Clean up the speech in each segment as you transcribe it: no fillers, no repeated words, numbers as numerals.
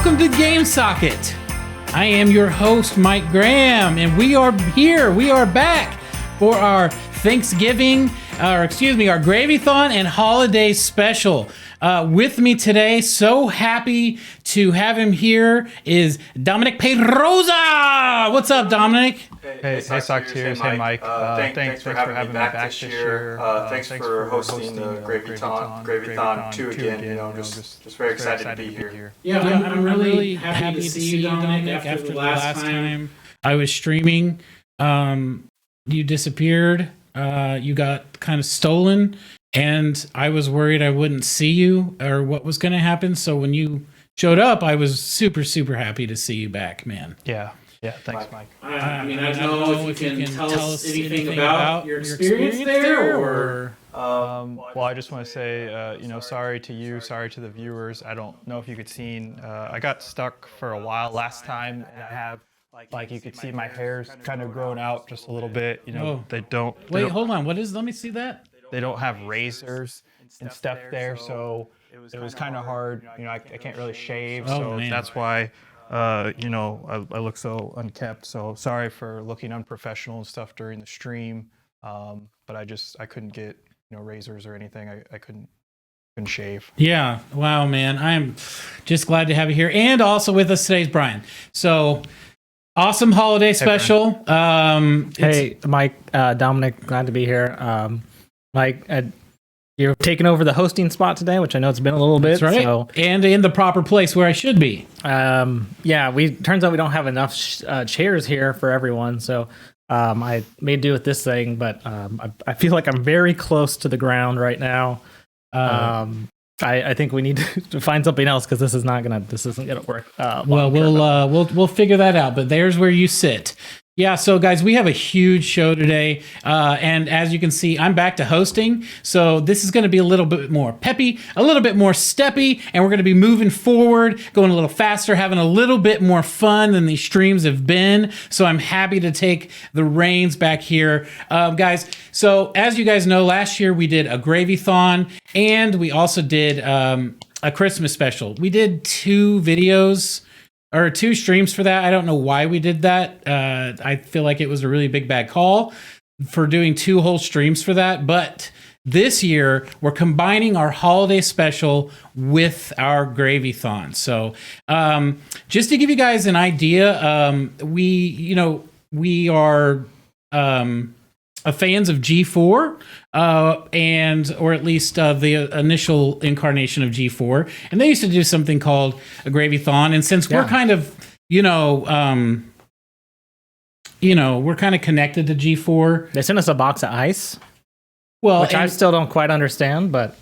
Welcome to Game Socket. I am your host, Mike Graham, and we are here. We are back for our Thanksgiving, our Gravython and holiday special. With me today, so happy to have him here, is Dominic Pedroza. What's up, Dominic? Hey, Sockteers. Hey, Mike. Thanks for having me back this year. Thanks for hosting the Gravython 2 again. You know, just very excited to be here. Yeah, I'm really happy to see you, Dominic, after the last time I was streaming. You disappeared. You got kind of stolen, and I was worried I wouldn't see you or what was going to happen. So when you showed up, I was super, super happy to see you back, man. Yeah, thanks, Mike. I mean, I don't know if you can tell us anything about your experience there, or... Well, I just want to say, sorry to you, sorry to the viewers. I don't know if you could see, I got stuck for a while last time, and I have, like you could see my hair's kind of grown out just a little bit. They don't... Wait, hold on. What is... Let me see that. They don't have razors and stuff there, so it was kind of hard. I can't really shave, that's why... I look so unkempt, so sorry for looking unprofessional and stuff during the stream. But I couldn't get, razors or anything. I couldn't shave. Yeah. Wow, man. I'm just glad to have you here. And also with us today is Brian. So awesome holiday special. Hey, Mike, Dominic, glad to be here. Mike, you're taking over the hosting spot today, which I know it's been a little bit. That's right. So, and in the proper place where I should be. Turns out we don't have enough chairs here for everyone. So I made do with this thing, but I feel like I'm very close to the ground right now. I think we need to find something else because this isn't gonna work. We'll figure that out. But there's where you sit. Yeah, so guys, we have a huge show today, and as you can see, I'm back to hosting, so this is going to be a little bit more peppy, a little bit more steppy, and we're going to be moving forward, going a little faster, having a little bit more fun than these streams have been, so I'm happy to take the reins back here. Guys, so as you guys know, last year we did a Gravython, and we also did a Christmas special. We did 2 videos, or 2 streams for that. I don't know why we did that. I feel like it was a really big bad call for doing 2 whole streams for that. But this year, we're combining our holiday special with our Gravython. So just to give you guys an idea, we are fans of G4, or at least the initial incarnation of G4, and they used to do something called a Gravython. And since we're kind of, we're kind of connected to G4, they sent us a box of ice. Well, which I still don't quite understand, but.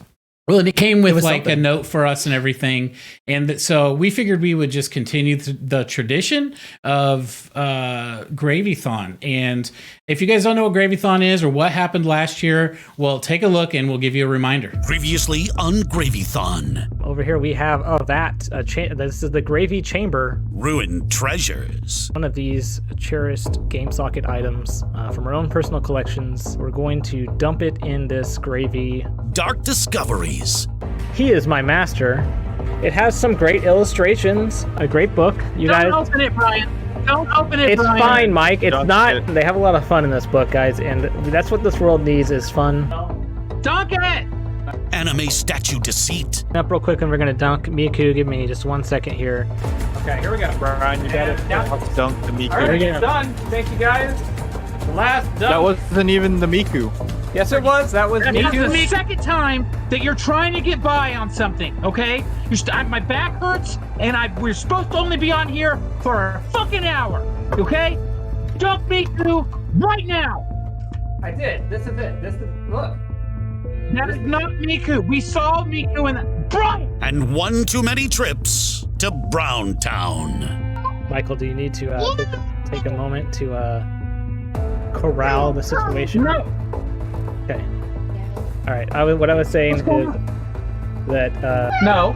Well, and it came with a note for us and everything. And so we figured we would just continue the tradition of Gravython. And if you guys don't know what Gravython is or what happened last year, well, take a look and we'll give you a reminder. Previously on Gravython. Over here we have, this is the Gravy Chamber. Ruined treasures. One of these cherished Game Socket items from our own personal collections. We're going to dump it in this gravy. Dark discoveries. He is my master. It has some great illustrations, a great book. Don't open it, Brian. Don't open it, Brian. It's fine, Mike. It's not. They have a lot of fun in this book, guys, and that's what this world needs is fun. Dunk it! Anime statue deceit. Up real quick, and we're gonna dunk Miku. Give me just 1 second here. Okay, here we go. Brian, you got it. Dunk the Miku. All right, it's done. Thank you, guys. The last dunk. That wasn't even the Miku. Yes, it was. That was This is the second time that you're trying to get by on something, okay? My back hurts, and we're supposed to only be on here for a fucking hour, okay? Dunk Miku right now! I did. This is it. Look. That is not Miku. We saw Miku in the... Brian! And one too many trips to Browntown. Michael, do you need to take a moment to corral the situation? No. Okay. All right. What I was saying is that. No.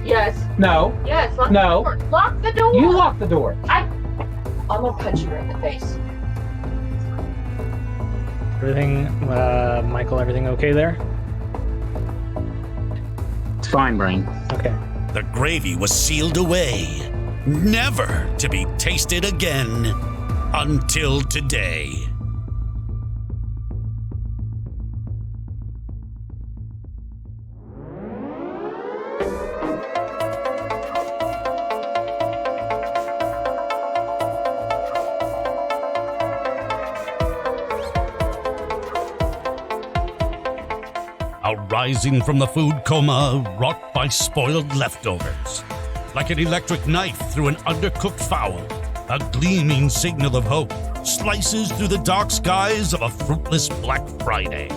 Yes. No. Yes. Lock No. The door. Lock the door. You lock the door. I'm gonna punch you in the face. Everything, Michael. Everything okay there? It's fine, Brian. Okay. The gravy was sealed away. never to be tasted again until today. Arising from the food coma wrought by spoiled leftovers. Like an electric knife through an undercooked fowl, a gleaming signal of hope slices through the dark skies of a fruitless Black Friday.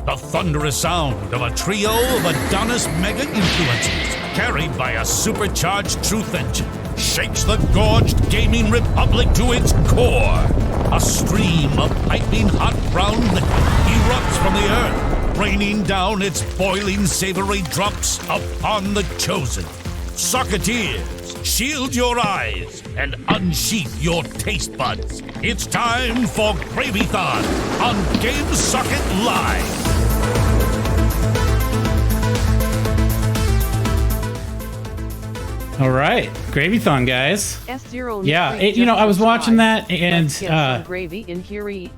The thunderous sound of a trio of Adonis mega influencers carried by a supercharged truth engine shakes the gorged gaming republic to its core. A stream of piping hot brown liquid erupts from the earth, raining down its boiling savory drops upon the chosen. Socketeers, shield your eyes and unsheath your taste buds. It's time for Gravython on Game Socket Live. All right, Gravython, guys. S0 Yeah, I was watching that, and gravy in here.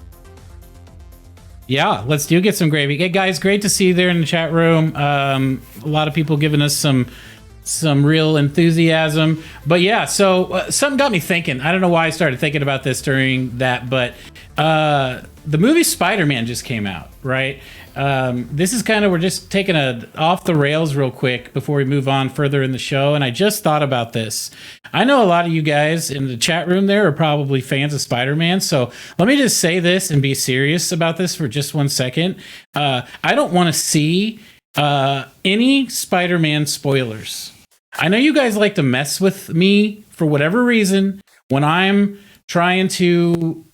Yeah, let's get some gravy. Hey guys, great to see you there in the chat room. A lot of people giving us some real enthusiasm. But yeah, so something got me thinking. I don't know why I started thinking about this during that, but the movie Spider-Man just came out, right? This is we're just taking a off the rails real quick before we move on further in the show. And I just thought about this. I know a lot of you guys in the chat room there are probably fans of Spider-Man. So let me just say this and be serious about this for just 1 second. I don't want to see any Spider-Man spoilers. I know you guys like to mess with me for whatever reason when I'm trying to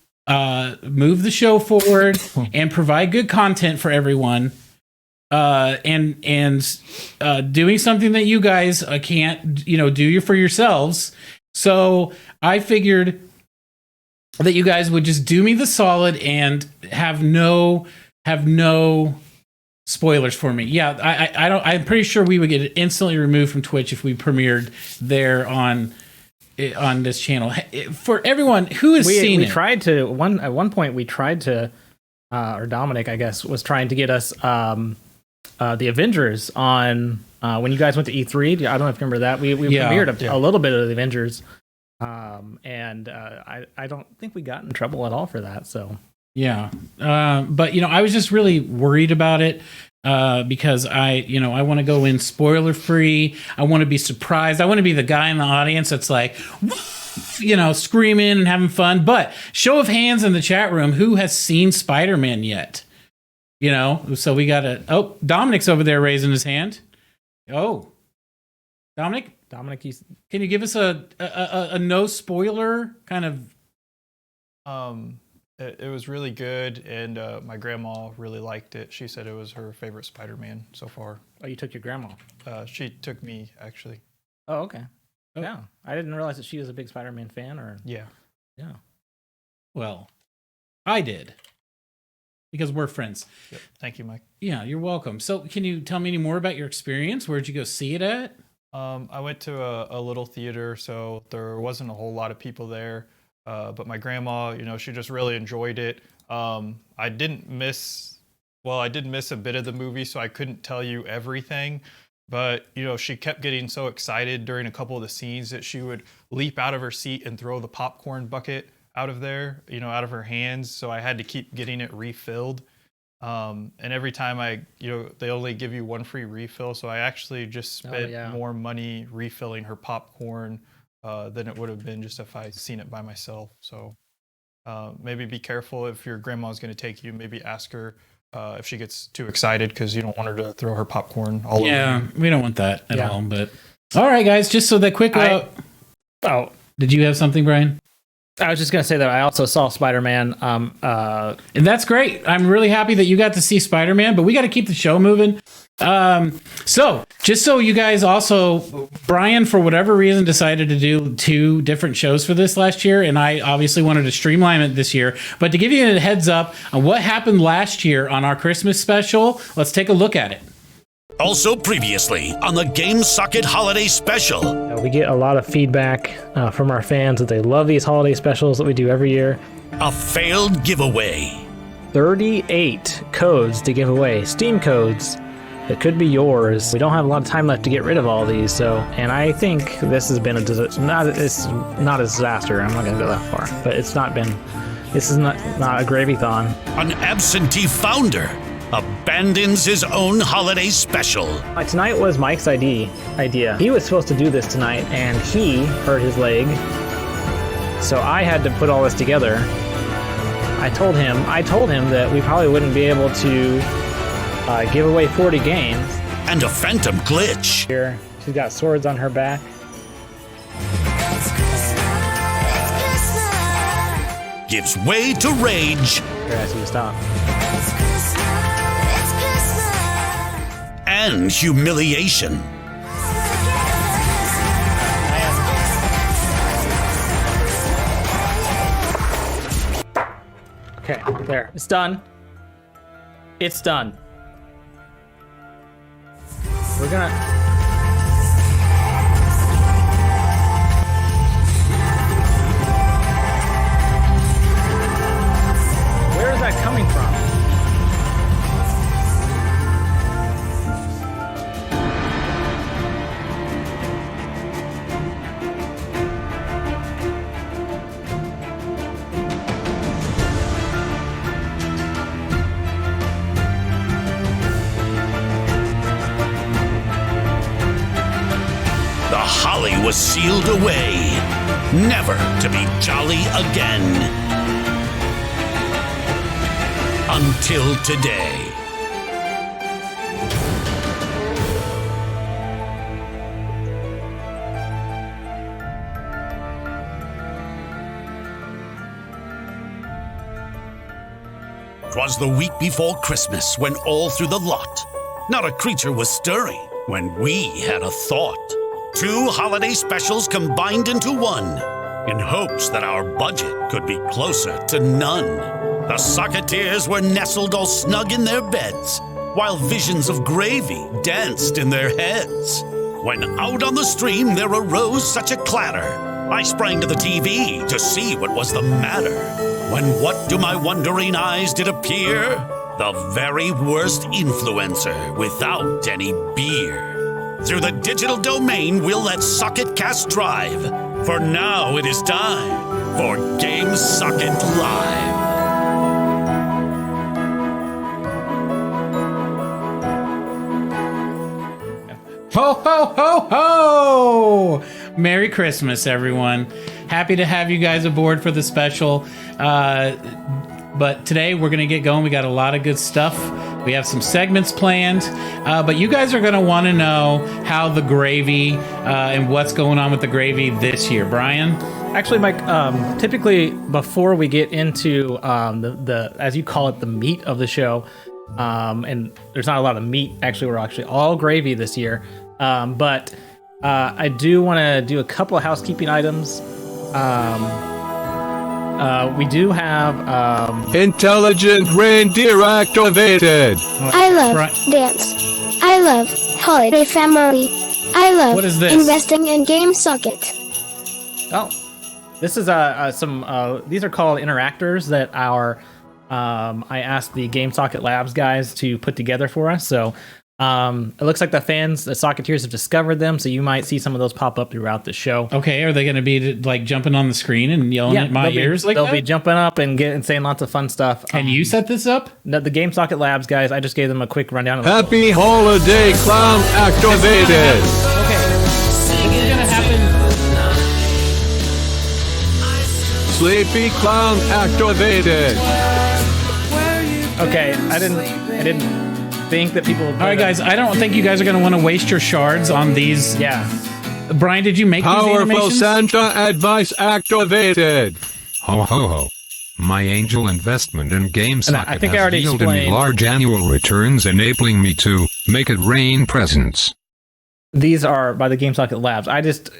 move the show forward and provide good content for everyone, and doing something that you guys can't do for yourselves. So I figured that you guys would just do me the solid and have no spoilers for me. Yeah, I'm pretty sure we would get instantly removed from Twitch if we premiered there on this channel. For everyone who has seen it, tried to at one point we tried to, or Dominic, I guess, was trying to get us the Avengers on when you guys went to E3. I don't know if you remember that. We premiered a little bit of the Avengers, and I don't think we got in trouble at all for that. So yeah, but I was just really worried about it. Because I want to go in spoiler free. I want to be surprised. I want to be the guy in the audience that's like, screaming and having fun. But show of hands in the chat room, who has seen Spider-Man yet? So we got Dominic's over there raising his hand. Oh, Dominic, can you give us a no spoiler kind of? It was really good, and my grandma really liked it. She said it was her favorite Spider-Man so far. Oh, you took your grandma? She took me, actually. Oh, okay. Oh. Yeah, I didn't realize that she was a big Spider-Man fan. Or yeah. Well, I did, because we're friends. Yep. Thank you, Mike. Yeah, you're welcome. So, can you tell me any more about your experience? Where'd you go see it at? I went to a little theater, so there wasn't a whole lot of people there. But my grandma, she just really enjoyed it. I did miss a bit of the movie, so I couldn't tell you everything. But, she kept getting so excited during a couple of the scenes that she would leap out of her seat and throw the popcorn bucket out of there, out of her hands. So I had to keep getting it refilled. And every time they only give you one free refill. So I actually just spent more money refilling her popcorn than it would have been just if I'd seen it by myself. So maybe be careful if your grandma's going to take you. Maybe ask her if she gets too excited, because you don't want her to throw her popcorn all over. Yeah, we don't want that at all. But all right, guys, just so that quick. Did you have something, Brian? I was just going to say that I also saw Spider-Man. And that's great. I'm really happy that you got to see Spider-Man, but we got to keep the show moving. So just so you guys also, Brian, for whatever reason, decided to do 2 different shows for this last year. And I obviously wanted to streamline it this year. But to give you a heads up on what happened last year on our Christmas special, let's take a look at it. Also previously on the Game Socket Holiday Special. We get a lot of feedback from our fans that they love these holiday specials that we do every year. A failed giveaway. 38 codes to give away, Steam codes that could be yours. We don't have a lot of time left to get rid of all these, and I think this has been it's not a disaster. I'm not going to go that far, but this is not a Gravython. An absentee founder abandons his own holiday special. Tonight was Mike's idea. He was supposed to do this tonight, and he hurt his leg, so I had to put all this together. I told him that we probably wouldn't be able to give away 40 games. And a phantom glitch. Here, she's got swords on her back. Gives way to rage. Here, I see you stop. And humiliation. Okay, there. It's done. It's done. We're gonna... Where is that coming from? The holly was sealed away, never to be jolly again. Until today. Twas the week before Christmas when all through the lot, not a creature was stirring when we had a thought. 2 holiday specials combined into one, in hopes that our budget could be closer to none. The Socketeers were nestled all snug in their beds, while visions of gravy danced in their heads. When out on the stream there arose such a clatter, I sprang to the TV to see what was the matter. When what to my wondering eyes did appear? The very worst influencer without any beer. Through the digital domain, we'll let Socketcast drive. For now, it is time for Game Socket Live. Ho, ho, ho, ho! Merry Christmas, everyone. Happy to have you guys aboard for the special. But today we're going to get going. We got a lot of good stuff. We have some segments planned. But you guys are going to want to know how the gravy and what's going on with the gravy this year. Brian? Actually, Mike, typically before we get into the, as you call it, the meat of the show, and there's not a lot of meat, actually, we're actually all gravy this year. But I do want to do a couple of housekeeping items. We do have intelligent reindeer activated. I love dance. I love holiday family. I love what is this? Investing in Game Socket. Oh, this is some. These are called interactors that our I asked the Game Socket Labs guys to put together for us. So it looks like the Socketeers have discovered them, so you might see some of those pop up throughout the show. Okay, are they going to be like jumping on the screen and yelling at my ears? They'll be jumping up and saying lots of fun stuff. Can you set this up? No, the Game Socket Labs guys, I just gave them a quick rundown. Happy holiday clown activated. Okay, this is going to happen. Sleepy clown activated. Okay, I didn't think that people would. All right, guys, I don't think you guys are going to want to waste your shards on these. Yeah. Brian, did you make these Powerful animations? Santa advice activated. Ho ho ho. My angel investment in Game Socket I think I has already yielded me explained. large annual returns, enabling me to make it rain presents. These are by the Game Socket Labs. I just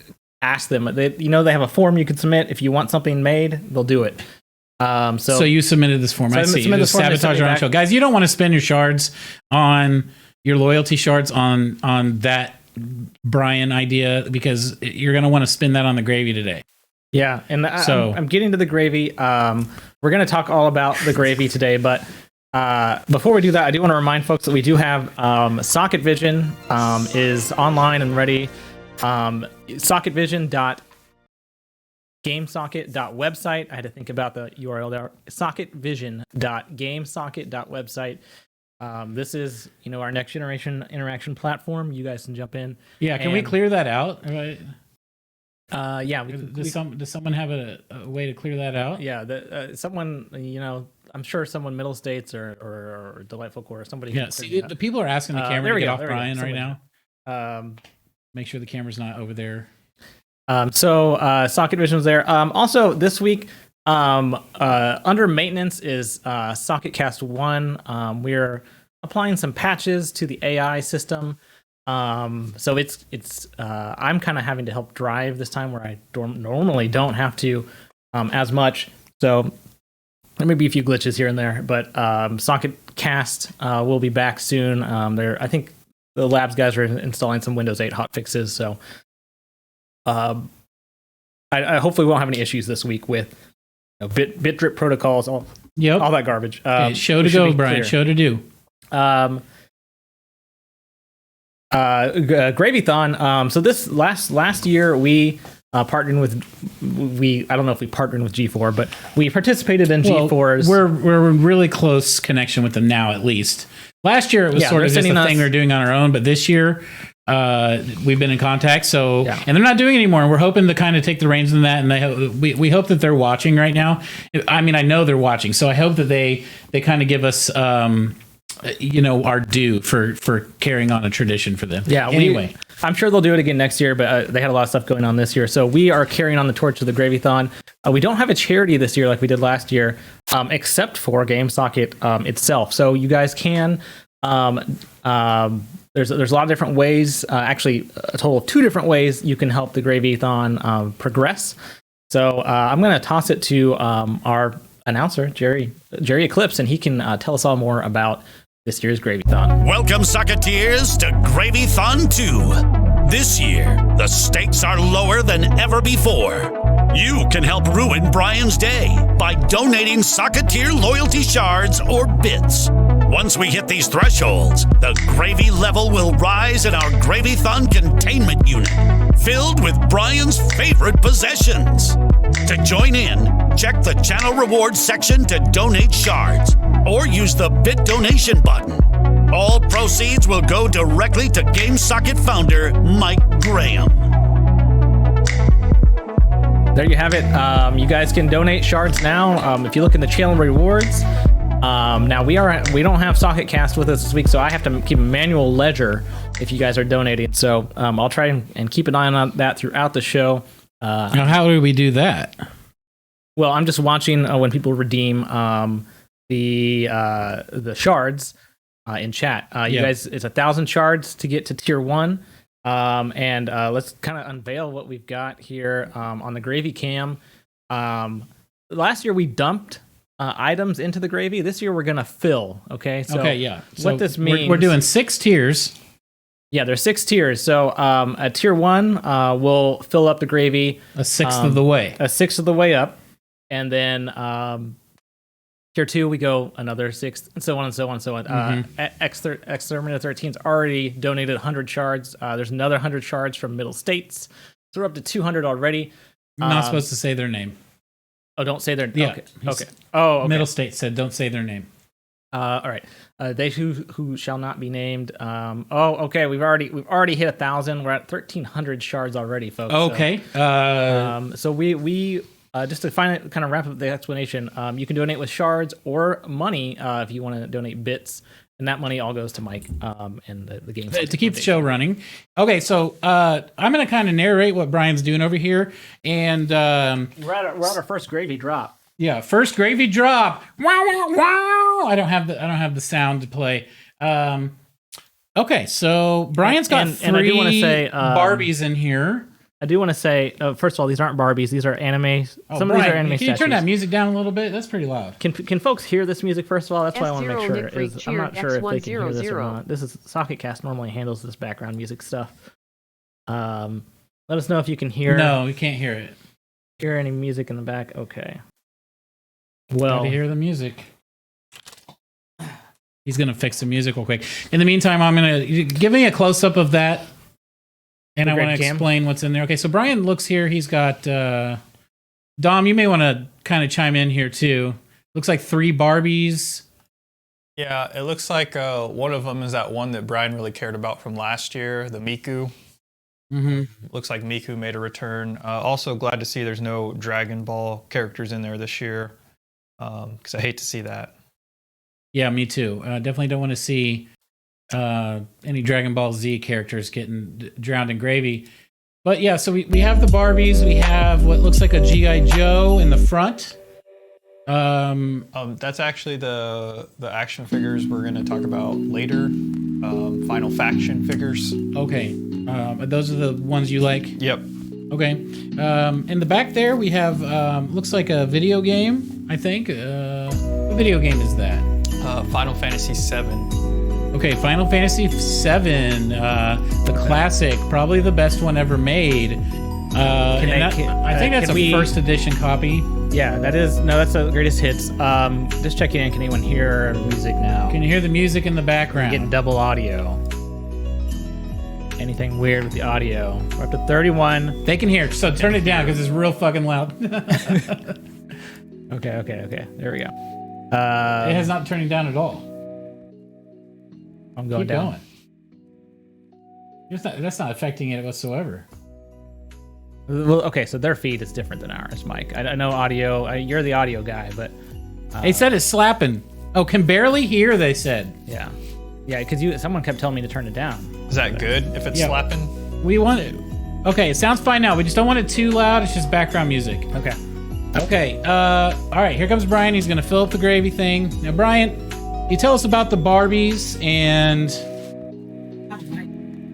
asked them. They have a form you can submit. If you want something made, they'll do it. So you submitted this form. I see. You just sabotage your own show. Guys, you don't want to spend your shards on, your loyalty shards on that Brian idea, because you're going to want to spin that on the gravy today. Yeah, and I'm getting to the gravy. We're going to talk all about the gravy today, but before we do that, I do want to remind folks that we do have Socket Vision is online and ready. Socketvision.gamesocket.website. I had to think about the URL there. Socketvision.gamesocket.website. This is, our next generation interaction platform. You guys can jump in. Yeah, can we clear that out? Right. Yeah. Does someone have a way to clear that out? Yeah, someone, I'm sure someone Middle States or Delightful Core or somebody. Yeah, see, the people are asking the camera to get off Brian right now. Make sure the camera's not over there. So Socket Vision was there. Also, this week, under maintenance is SocketCast 1. We're applying some patches to the AI system. So it's I'm kind of having to help drive this time, where I normally don't have to as much. So there may be a few glitches here and there, but SocketCast will be back soon. I think the labs guys are installing some Windows 8 hotfixes, so I hopefully won't have any issues this week with bit drip protocols, all that garbage. Show to go, Brian. Show to do. Gravython. So this last year we partnered with I don't know if we partnered with G4, but we participated in G4's. We're in really close connection with them now, at least. Last year it was sort of just a thing we're doing on our own, but this year we've been in contact. So and they're not doing it anymore, and we're hoping to kind of take the reins in that. And we hope that they're watching right now. I mean, I know they're watching, so I hope that they kind of give us our due for carrying on a tradition for them. Yeah. Anyway, I'm sure they'll do it again next year, but they had a lot of stuff going on this year. So we are carrying on the torch of the Gravython. We don't have a charity this year like we did last year, except for GameSocket itself. So you guys can, there's a lot of different ways, actually a total of 2 different ways you can help the Gravython progress. So I'm going to toss it to our announcer, Jerry Eclipse, and he can tell us all more about this year's Gravython. Welcome, Socketeers, to Gravython 2. This year, the stakes are lower than ever before. You can help ruin Brian's day by donating Socketeer loyalty shards or bits. Once we hit these thresholds, the gravy level will rise in our Gravython containment unit, filled with Brian's favorite possessions. To join in, check the channel rewards section to donate shards, or use the bit donation button. All proceeds will go directly to GameSocket founder Mike Graham. There you have it. You guys can donate shards now. If you look in the channel rewards, now we don't have SocketCast with us this week, so I have to keep a manual ledger if you guys are donating. So I'll try and keep an eye on that throughout the show. Now, how do we do that? Well, I'm just watching when people redeem the shards in chat. You guys, it's 1,000 shards to get to tier 1. And let's kind of unveil what we've got here on the gravy cam. Last year we dumped items into the gravy. This year we're gonna fill. Okay. So what this means, we're doing 6 tiers. Yeah, there's 6 tiers. So at tier 1, we'll fill up the gravy a sixth of the way. A sixth of the way up, and then tier 2 we go another sixth, and so on and so on and so on. Exterminator 13's already donated 100 shards. There's another 100 shards from Middle States, so we're up to 200 already. I'm not supposed to say their name. Oh, don't say their name. Yeah. Okay. Oh, okay. Middle States said don't say their name. All right. They who shall not be named. Okay. We've already hit 1,000. We're at 1,300 shards already, folks. Okay. So we just to kind of wrap up the explanation. You can donate with shards or money if you want to donate bits, and that money all goes to Mike and the game to keep the show running. Okay, so I'm going to kind of narrate what Brian's doing over here, and we're at our first gravy drop. Yeah, first gravy drop. Wow, wow, wow. I don't have the sound to play. Okay, so Brian's got 3 and I do want to say, Barbies in here. I do want to say, first of all, these aren't Barbies. These are anime. Oh, Some Brian, of these are anime can you turn that statues. music down a little bit? That's pretty loud. Can folks hear this music, first of all? That's what I want to make sure. S0 Nick I'm not sure if they can hear this or X100. not. This is Socketcast normally handles this background music stuff. Let us know if you can hear. No, we can't hear it. Hear any music in the back? Okay. Well, to hear the music. He's gonna fix the music real quick. In the meantime, I'm gonna give me a close up of that, and I want to explain what's in there. Okay, so Brian looks here. He's got Dom. You may want to kind of chime in here too. Looks like 3 Barbies. Yeah, it looks like one of them is that one that Brian really cared about from last year, the Miku. Mm-hmm. Looks like Miku made a return. Also glad to see there's no Dragon Ball characters in there this year, because I hate to see that. Yeah, me too. Definitely don't want to see any Dragon Ball Z characters getting drowned in gravy. But yeah, so we have the Barbies. We have what looks like a G.I. Joe in the front. That's actually the action figures we're going to talk about later. Final Faction figures. Okay. Those are the ones you like? Yep. Okay. In the back there, we have, looks like a video game, I think. What video game is that? Final Fantasy VII. Okay, Final Fantasy VII, the classic, probably the best one ever made. I think that's a first edition copy. Yeah, that's the greatest hits. Just checking in. Can anyone hear music now? Can you hear the music in the background? Getting double audio. Anything weird with the audio? We're up to 31. They can hear, so turn it down because it's real fucking loud. Okay. There we go. It has not turning down at all. I'm going down. That's not affecting it whatsoever. Well, okay, so their feed is different than ours, Mike. I know audio. You're the audio guy, but they said it's slapping. Oh, can barely hear. They said. Yeah, because someone kept telling me to turn it down. Is that good if it's slapping? We want it. Okay, it sounds fine now. We just don't want it too loud. It's just background music. Okay. All right. Here comes Brian. He's gonna fill up the gravy thing. Now, Brian, you tell us about the Barbies and.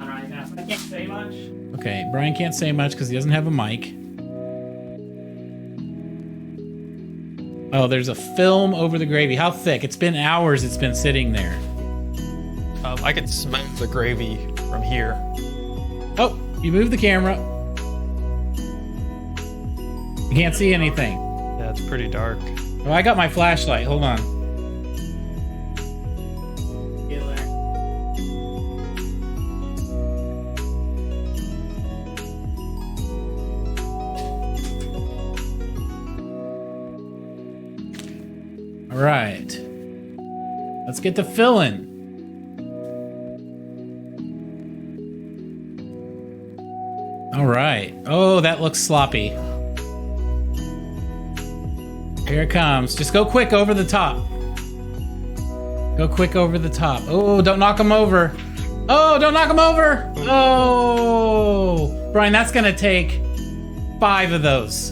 I can't say much. Okay, Brian can't say much because he doesn't have a mic. Oh, there's a film over the gravy. How thick? It's been hours it's been sitting there. I can smell the gravy from here. Oh, you moved the camera. You can't see anything. Yeah, it's pretty dark. Oh, I got my flashlight. Hold on. All right. Let's get to filling. All right. Oh, that looks sloppy. Here it comes. Just go quick over the top. Go quick over the top. Oh, don't knock him over. Oh, don't knock him over. Oh, Brian, that's going to take 5 of those.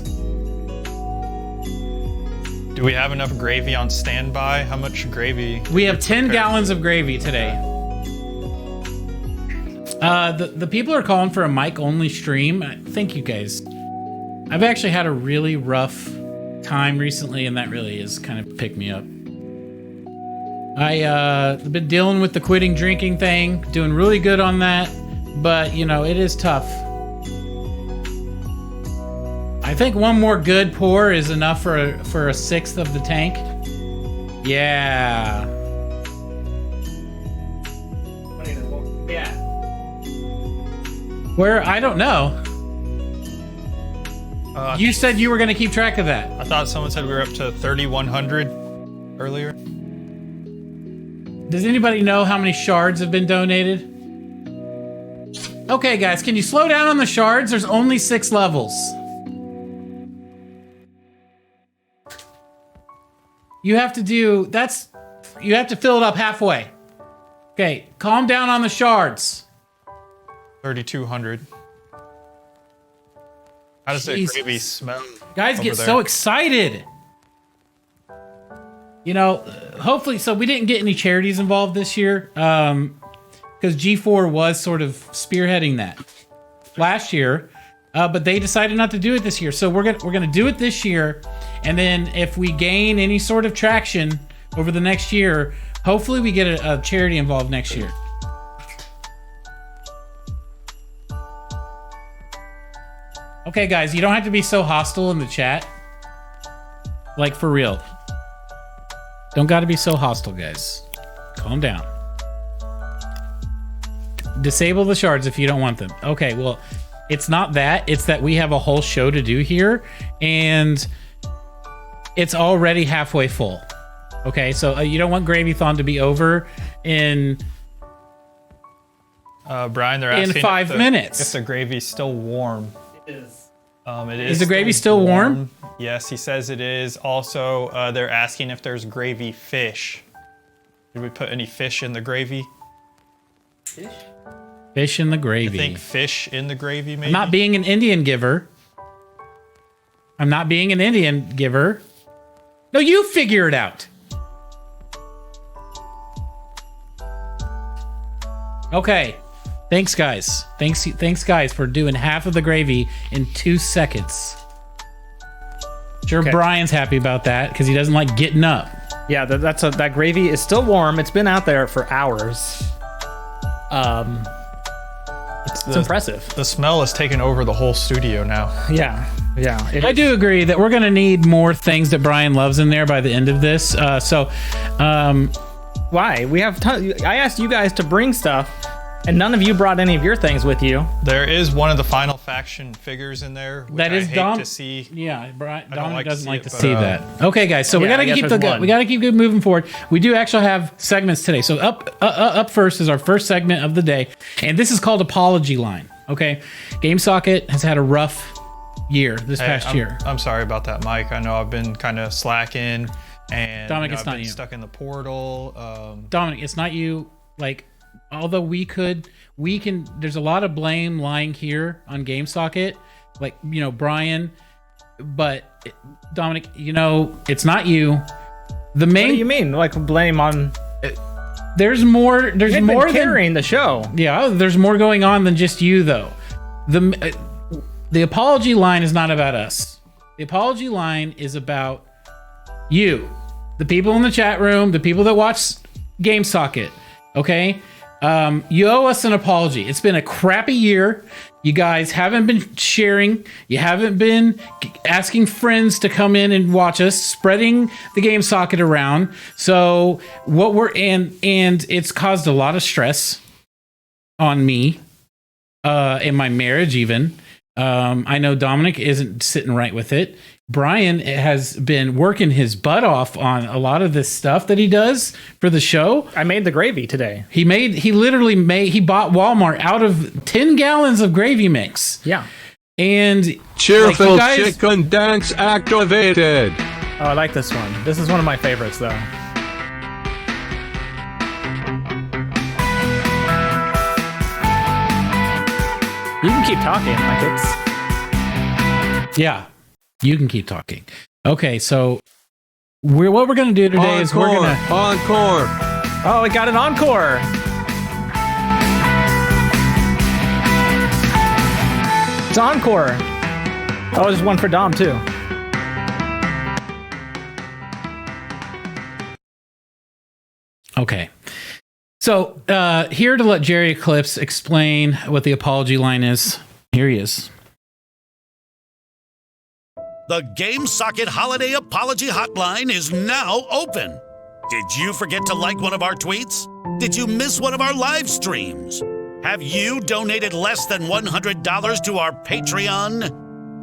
Do we have enough gravy on standby? How much gravy? We have 10 gallons of gravy today. The people are calling for a mic-only stream. Thank you, guys. I've actually had a really rough time recently, and that really is kind of picked me up. I've been dealing with the quitting drinking thing, doing really good on that, but, you know, it is tough. I think one more good pour is enough for a 1/6 of the tank. Yeah. Where? I don't know. You said you were going to keep track of that. I thought someone said we were up to 3,100 earlier. Does anybody know how many shards have been donated? Okay, guys, can you slow down on the shards? There's only 6 levels. You have to fill it up halfway. Okay, calm down on the shards. 3,200. How does the gravy smell? Guys get so excited. You know, hopefully, so we didn't get any charities involved this year, because G4 was sort of spearheading that. Last year, but they decided not to do it this year. So we're gonna do it this year, and then if we gain any sort of traction over the next year, hopefully we get a charity involved next year. Okay, guys, you don't have to be so hostile in the chat. Like, for real. Don't got to be so hostile, guys. Calm down. Disable the shards if you don't want them. Okay, well, it's not that. It's that we have a whole show to do here, and it's already halfway full. Okay, so you don't want Gravython to be over in... Brian, they're asking in 5 minutes. If the gravy's still warm. It is. It is the gravy still warm? Yes, he says it is. Also, they're asking if there's gravy fish. Did we put any fish in the gravy? Fish? Fish in the gravy. You think fish in the gravy, maybe? I'm not being an Indian giver. I'm not being an Indian giver. No, you figure it out. Okay. Thanks, guys. Thanks, guys, for doing half of the gravy in 2 seconds. Sure, okay. Brian's happy about that because he doesn't like getting up. Yeah, that gravy is still warm. It's been out there for hours. It's impressive. The smell is taking over the whole studio now. Yeah. I do agree that we're going to need more things that Brian loves in there by the end of this. Why? We have I asked you guys to bring stuff, and none of you brought any of your things with you. There is one of the Final Faction figures in there, which that is I hate to see. Yeah, Dominic doesn't like to see that. Okay, guys, so we got to keep moving forward. We do actually have segments today. So up first is our first segment of the day, and this is called Apology Line. Okay, GameSocket has had a rough year this past year. I'm sorry about that, Mike. I know I've been kind of slacking, and Dominic, it's I've not been you. Stuck in the portal. Dominic, it's not you. Like, although we can. There's a lot of blame lying here on GameSocket, like, you know, Brian, but Dominic, you know, it's not you. The main. What do you mean? Like, blame on? There's more. There's You've more been carrying the show. Yeah, there's more going on than just you, though. The apology line is not about us. The apology line is about you, the people in the chat room, the people that watch GameSocket. Okay, you owe us an apology. It's been a crappy year. You guys haven't been sharing. You haven't been asking friends to come in and watch us, spreading the GameSocket around. So what and it's caused a lot of stress on me, in my marriage even. I know Dominic isn't sitting right with it. Brian has been working his butt off on a lot of this stuff that he does for the show. I made the gravy today. He bought Walmart out of 10 gallons of gravy mix. Yeah. And cheerful chicken dance activated. Oh, I like this one. This is one of my favorites, though. You can keep talking, like it's... Yeah, you can keep talking. Okay, so what we're gonna do today is we're gonna... Encore! Oh, we got an encore! It's encore! Oh, there's one for Dom, too. Okay. So, here to let Jerry Eclipse explain what the apology line is. Here he is. The GameSocket Holiday Apology Hotline is now open. Did you forget to like one of our tweets? Did you miss one of our live streams? Have you donated less than $100 to our Patreon?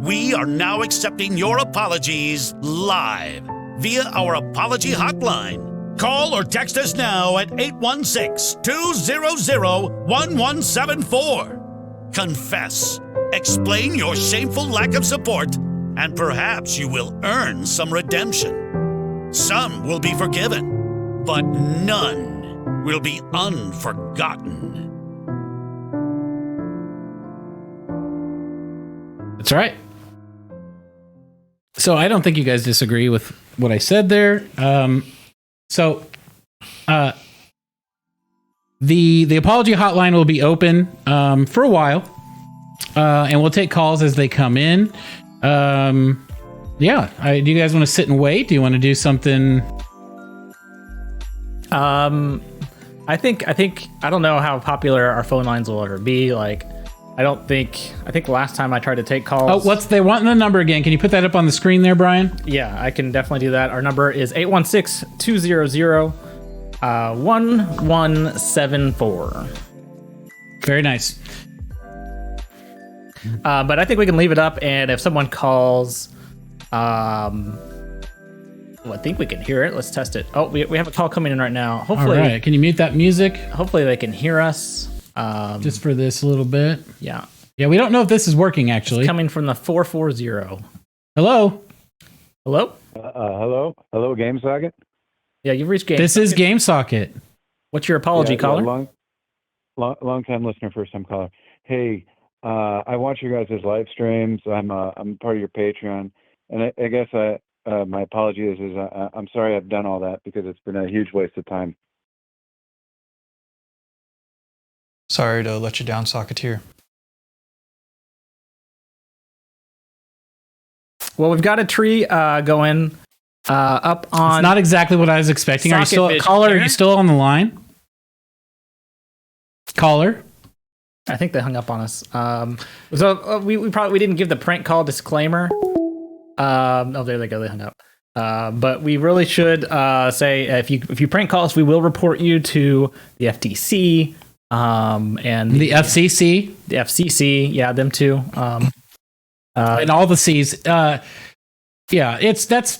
We are now accepting your apologies live via our Apology Hotline. Call or text us now at 816-200-1174. Confess, explain your shameful lack of support, and perhaps you will earn some redemption. Some will be forgiven, but none will be unforgotten. That's right. So I don't think you guys disagree with what I said there. So, the apology hotline will be open for a while. And we'll take calls as they come in. Do you guys want to sit and wait? Do you want to do something? I think I don't know how popular our phone lines will ever be. Like, I think last time I tried to take calls. Oh, they want the number again? Can you put that up on the screen there, Brian? Yeah, I can definitely do that. Our number is 816-200-1174. Very nice. But I think we can leave it up, and if someone calls, I think we can hear it. Let's test it. Oh, we have a call coming in right now. Hopefully, all right. Can you mute that music? Hopefully they can hear us. Just for this little bit. Yeah. Yeah, we don't know if this is working, actually. It's coming from the 440. Hello? Hello? Hello? Hello, GameSocket? Yeah, you've reached GameSocket. This is GameSocket. What's your apology, caller? Long time listener, first time caller. Hey, I watch your guys' live streams. I'm part of your Patreon, and I guess my apology is I'm sorry I've done all that because it's been a huge waste of time. Sorry to let you down, Socketeer. Well, we've got a tree going up on. It's not exactly what I was expecting. Are you still caller? Are you still on the line? Caller? I think they hung up on us. We didn't give the prank call disclaimer. Oh, there they go. They hung up. But we really should say if you prank call us, we will report you to the FTC. And the FCC, yeah, them too. And all the C's. That's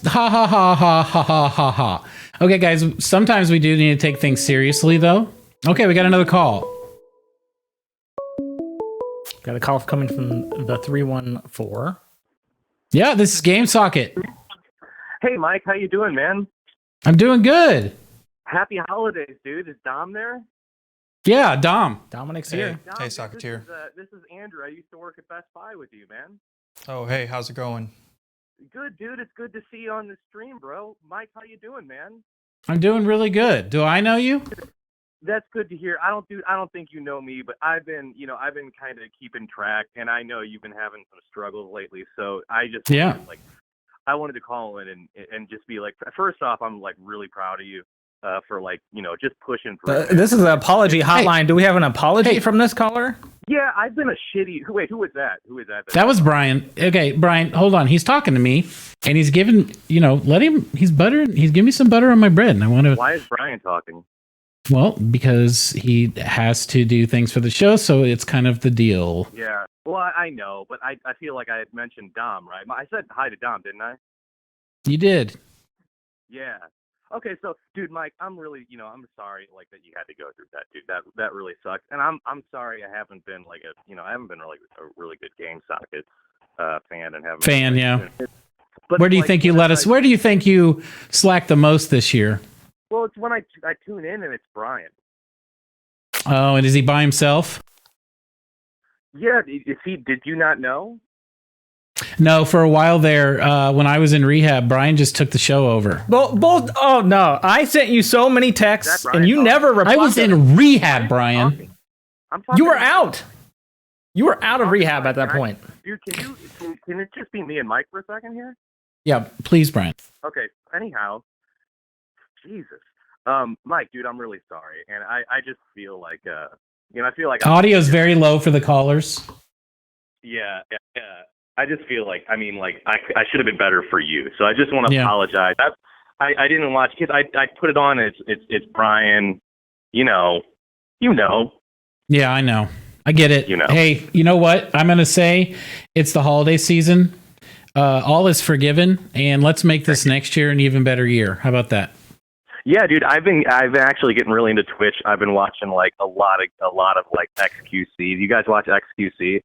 ha ha ha ha ha ha ha ha. Okay, guys. Sometimes we do need to take things seriously, though. Okay, we got another call. Got a call coming from the 314. Yeah, this is GameSocket. Hey, Mike, how you doing, man? I'm doing good. Happy holidays, dude. Is Dom there? Yeah, Dom. Dominic's here. Dom, hey, Socketeer. This is Andrew. I used to work at Best Buy with you, man. Oh, hey, how's it going? Good, dude. It's good to see you on the stream, bro. Mike, how you doing, man? I'm doing really good. Do I know you? That's good to hear. I don't think you know me, but I've been kind of keeping track, and I know you've been having some struggles lately. So I just I wanted to call in and just be like, first off, I'm like really proud of you for just pushing for. This is an apology hotline. Hey. Do we have an apology from this caller? Yeah, I've been a shitty. Wait, who was that? Who was that? That was Brian. Okay, Brian, hold on. He's talking to me, and he's giving. Let him. He's giving me some butter on my bread, and I want to. Why is Brian talking? Well, because he has to do things for the show, so it's kind of the deal. Yeah. Well, I know, but I feel like I had mentioned Dom, right? I said hi to Dom, didn't I? You did. Yeah. Okay, so, dude, Mike, I'm really, I'm sorry, that you had to go through that, dude. That really sucks, and I'm sorry I haven't been I haven't been really a really good GameSocket fan and haven't. Yeah. But where do you think you let us? Where do you think you slacked the most this year? Well, it's when I tune in and it's Brian. Oh, and is he by himself? Yeah, is he? Did you not know? No, for a while there, when I was in rehab, Brian just took the show over. Both. Oh no, I sent you so many texts and you never replied. I was in rehab, Brian. You were out. You were out of rehab at that point. Dude, can it just be me and Mike for a second here? Yeah, please, Brian. Okay. Anyhow, Jesus, Mike, dude, I'm really sorry, and I just feel like I feel like audio's very low for the callers. Yeah. I just feel like I should have been better for you, so I just want to apologize. I didn't watch because I put it on. It's Brian, you know. Yeah, I know. I get it. Hey, you know what? I'm gonna say it's the holiday season. All is forgiven, and let's make this next year an even better year. How about that? Yeah, dude, I've been actually getting really into Twitch. I've been watching a lot of XQC. Do you guys watch XQC?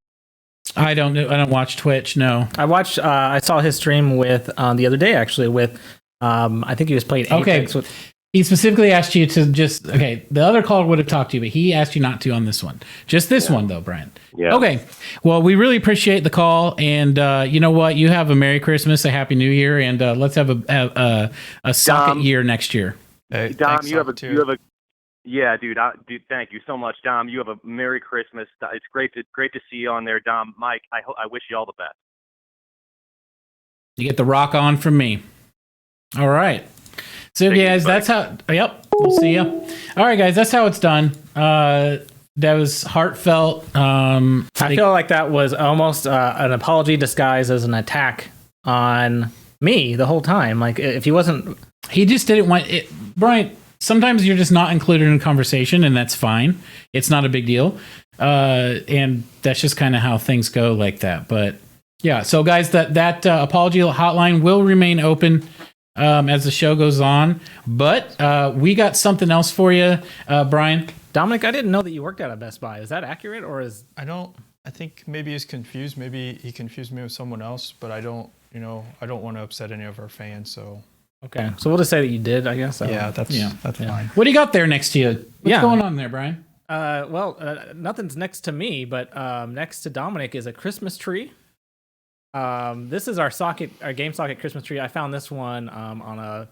I don't watch Twitch. No, I watched. I saw his stream with the other day actually with. I think he was playing Apex with. He specifically asked you to just the other caller would have talked to you, but he asked you not to on this one. Just this one though, Brian. Yeah. Okay. Well, we really appreciate the call, and you know what? You have a Merry Christmas, a Happy New Year, and let's have a socket year next year. Hey, Dom, you have a Yeah, dude. Dude, thank you so much, Dom. You have a Merry Christmas. It's great to see you on there, Dom. Mike, I wish you all the best. You get the rock on from me. All right. So guys, that's how. Yep. We'll see you. All right, guys. That's how it's done. That was heartfelt. I feel like that was almost an apology disguised as an attack on me the whole time. Like if he wasn't, he just didn't want it. Brian, sometimes you're just not included in conversation, and that's fine. It's not a big deal. And that's just kind of how things go like that. But yeah, so guys, that apology hotline will remain open as the show goes on. But we got something else for you, Brian. Dominic, I didn't know that you worked at a Best Buy. Is that accurate, or is I think maybe he's confused. Maybe he confused me with someone else, but I don't want to upset any of our fans. So okay, so we'll just say that you did, I guess. Yeah, that's fine. What do you got there next to you? What's going on there, Brian? Nothing's next to me, but next to Dominic is a Christmas tree. This is our Game Socket Christmas tree. I found this one on a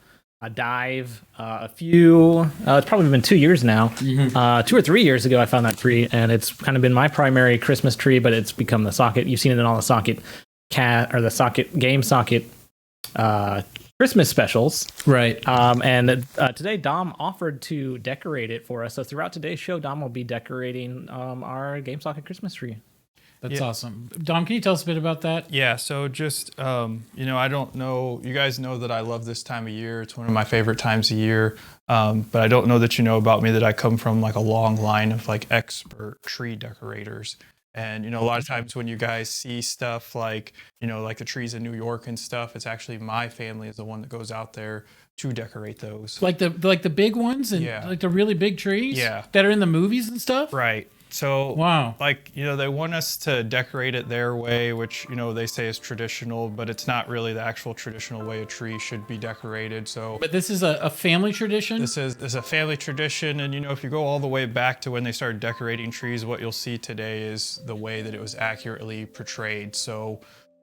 dive it's probably been 2 years now. 2 or 3 years ago I found that tree, and it's kind of been my primary Christmas tree, but it's become the socket. You've seen it in all the socket Game Socket Christmas specials, right? And today Dom offered to decorate it for us, so throughout today's show Dom will be decorating our Game Socket Christmas tree. That's awesome. Dom, can you tell us a bit about that? Yeah, so just, I don't know, you guys know that I love this time of year. It's one of my favorite times of year. But I don't know that you know about me that I come from like a long line of like expert tree decorators. And, a lot of times when you guys see stuff like, like the trees in New York and stuff, it's actually my family is the one that goes out there to decorate those. Like the big ones and like the really big trees that are in the movies and stuff? Right. So, wow. Like, they want us to decorate it their way, which, they say is traditional, but it's not really the actual traditional way a tree should be decorated. So, but this is a family tradition? This is a family tradition. And, if you go all the way back to when they started decorating trees, what you'll see today is the way that it was accurately portrayed. So,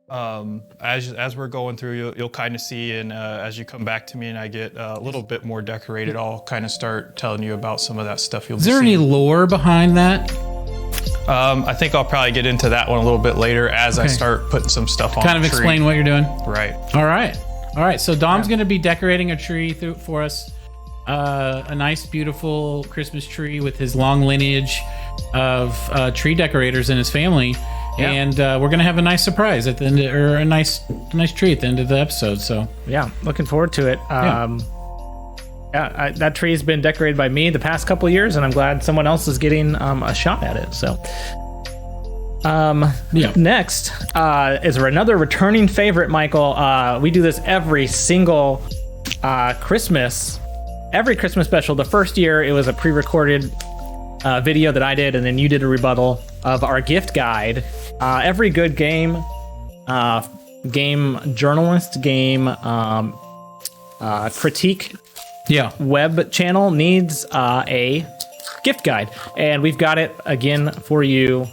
as we're going through, you'll kind of see, and as you come back to me and I get a little bit more decorated, I'll kind of start telling you about some of that stuff. Is there any lore behind that? I think I'll probably get into that one a little bit later as I start putting some stuff on. Kind of the tree. Explain what you're doing. Right. All right. So Dom's going to be decorating a tree for us. A nice, beautiful Christmas tree with his long lineage of tree decorators in his family. Yeah. And we're gonna have a nice surprise at the end, or a nice tree at the end of the episode. So yeah, looking forward to it. That tree has been decorated by me the past couple of years, and I'm glad someone else is getting a shot at it. So, next is another returning favorite, Michael. We do this every single Christmas, every Christmas special. The first year it was a pre-recorded video that I did, and then you did a rebuttal of our gift guide. Every good game journalist, critique web channel needs a gift guide, and we've got it again for you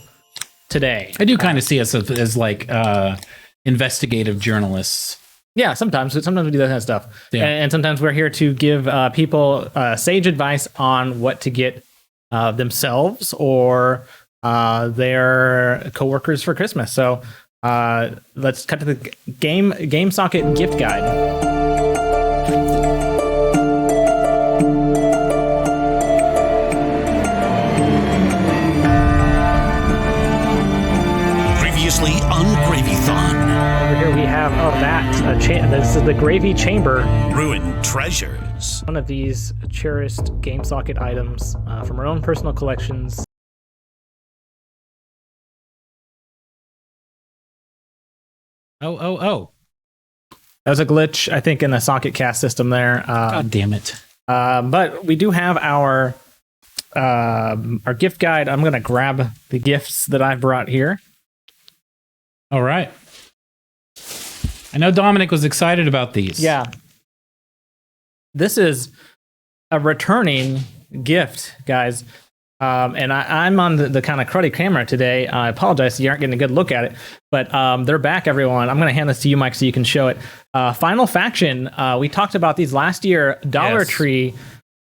today. I do kind of see us as like investigative journalists. Yeah, sometimes we do that kind of stuff. Yeah. And sometimes we're here to give people sage advice on what to get themselves or their coworkers for Christmas. So let's cut to the Game Socket gift guide. Previously on Gravython. Over here we have this is the Gravy Chamber. Ruined treasures. One of these cherished Game Socket items from our own personal collections. Oh. That was a glitch, I think, in the socket cast system there. God damn it. But we do have our gift guide. I'm going to grab the gifts that I've brought here. All right. I know Dominic was excited about these. Yeah. This is a returning gift, guys. And I'm on the kind of cruddy camera today. I apologize, you aren't getting a good look at it. But they're back, everyone. I'm going to hand this to you, Mike, so you can show it. Final Faction. We talked about these last year. Dollar Tree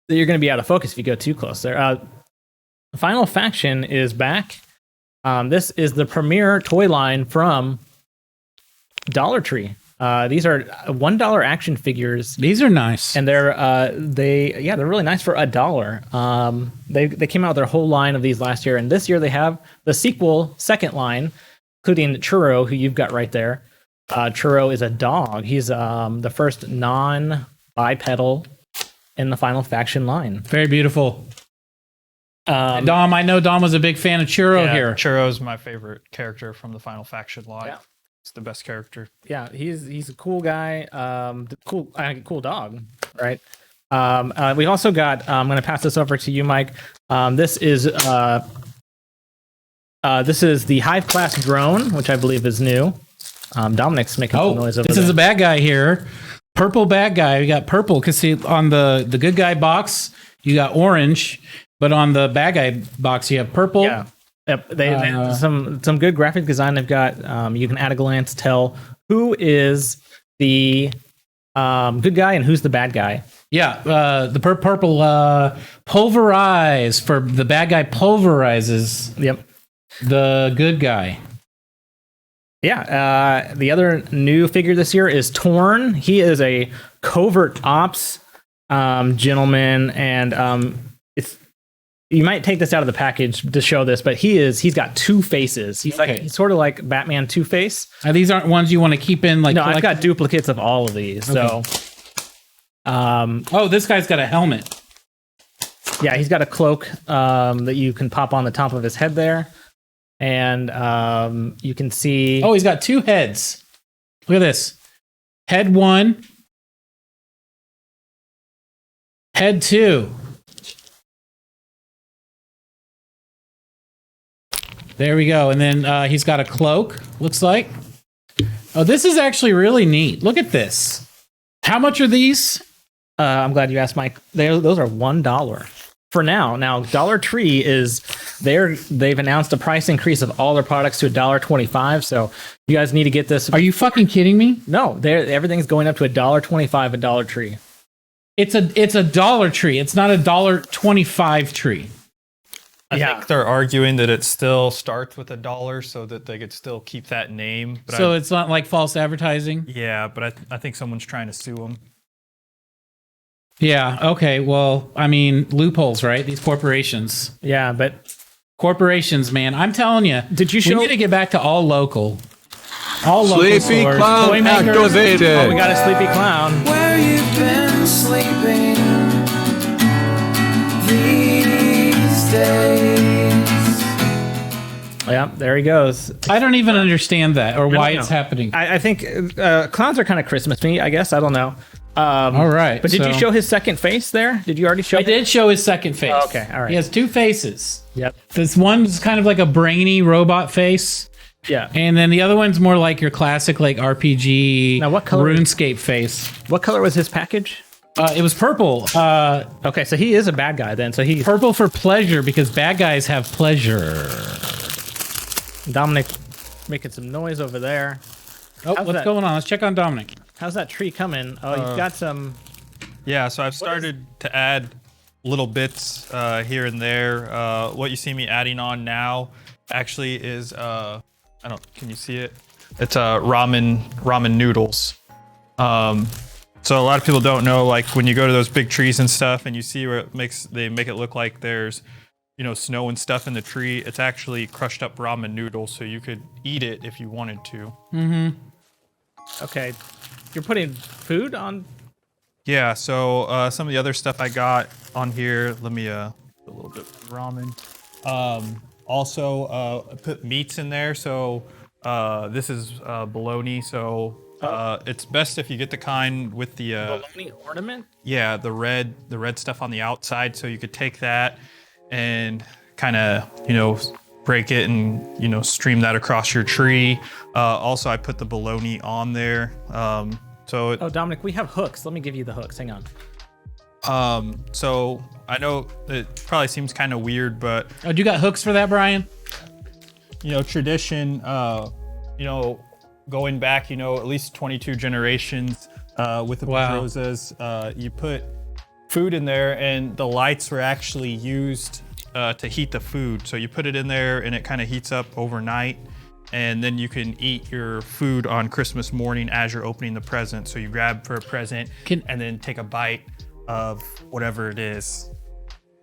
you're going to be out of focus if you go too close there. Final Faction is back. This is the premier toy line from Dollar Tree. These are $1 action figures. These are nice, and they're really nice for $1. They came out with their whole line of these last year, and this year they have the sequel second line, including Churro, who you've got right there. Churro is a dog. He's the first non-bipedal in the Final Faction line. Very beautiful. Dom, I know Dom was a big fan of Churro here. Churro's my favorite character from the Final Faction line. Yeah. It's the best character. Yeah, he's a cool guy. Cool dog, right? We also got. I'm going to pass this over to you, Mike. This is the Hive class drone, which I believe is new. Dominic's making some noise over there. This is a bad guy here. Purple bad guy. We got purple because see on the good guy box you got orange. But on the bad guy box, you have purple. Yeah, yep. They some good graphic design. They've got. You can at a glance tell who is the good guy and who's the bad guy. Yeah, the purple pulverize for the bad guy pulverizes. Yep, the good guy. Yeah, the other new figure this year is Torn. He is a covert ops gentleman, and it's. You might take this out of the package to show this, but he's got two faces. He's sort of like Batman Two-Face. These aren't ones you want to keep in like. No, I've got duplicates of all of these. Okay. So, this guy's got a helmet. Yeah, he's got a cloak that you can pop on the top of his head there, and you can see. Oh, he's got two heads. Look at this. Head 1. Head 2. There we go. And then he's got a cloak, looks like. Oh, this is actually really neat. Look at this. How much are these? I'm glad you asked, Mike. Those are $1 for now. Now, Dollar Tree they've announced a price increase of all their products to $1.25. So you guys need to get this. Are you fucking kidding me? No, everything's going up to $1.25 at Dollar Tree. It's a Dollar Tree. It's not a $1.25 tree. I think they're arguing that it still starts with $1 so that they could still keep that name. But so it's not like false advertising? Yeah, but I think someone's trying to sue them. Yeah, okay. Well, I mean, loopholes, right? These corporations. Yeah, but... Corporations, man. I'm telling you. Did you show... We need to get back to all local. All local Sleepy stores. clown activated. Oh, we got a sleepy clown. Where you've been sleeping these days. Yeah, there he goes. I don't even understand that or why it's happening. I think clowns are kind of Christmas-y, I guess. I don't know. All right. But did you show his second face there? Did you already show I did show his second face. Oh, okay, all right. He has two faces. Yep. This one's kind of like a brainy robot face. Yeah. And then the other one's more like your classic like RPG now, what color RuneScape face. What color was his package? It was purple. Okay, so he is a bad guy then. So he's purple for pleasure because bad guys have pleasure. Dominic making some noise over there. Oh, what's going on? Let's check on Dominic. How's that tree coming? Oh, you've got some... Yeah, so I've started to add little bits here and there. What you see me adding on now actually is, can you see it? It's ramen noodles. So a lot of people don't know, like when you go to those big trees and stuff and you see where they make it look like there's, snow and stuff in the tree. It's actually crushed up ramen noodles, so you could eat it if you wanted to. Mm-hmm. Okay. You're putting food on? Yeah, so some of the other stuff I got on here, let me put a little bit of ramen. Also, I put meats in there, so this is bologna, so it's best if you get the kind with the... bologna ornament? Yeah, the red stuff on the outside, so you could take that and kind of, break it and, stream that across your tree. Also, I put the bologna on there. Dominic, we have hooks. Let me give you the hooks. Hang on. So I know it probably seems kind of weird, but... Oh, do you got hooks for that, Brian? Tradition, going back, at least 22 generations with the Pedrosas, you put... food in there, and the lights were actually used to heat the food. So you put it in there and it kind of heats up overnight, and then you can eat your food on Christmas morning as you're opening the present. So you grab for a present and then take a bite of whatever it is.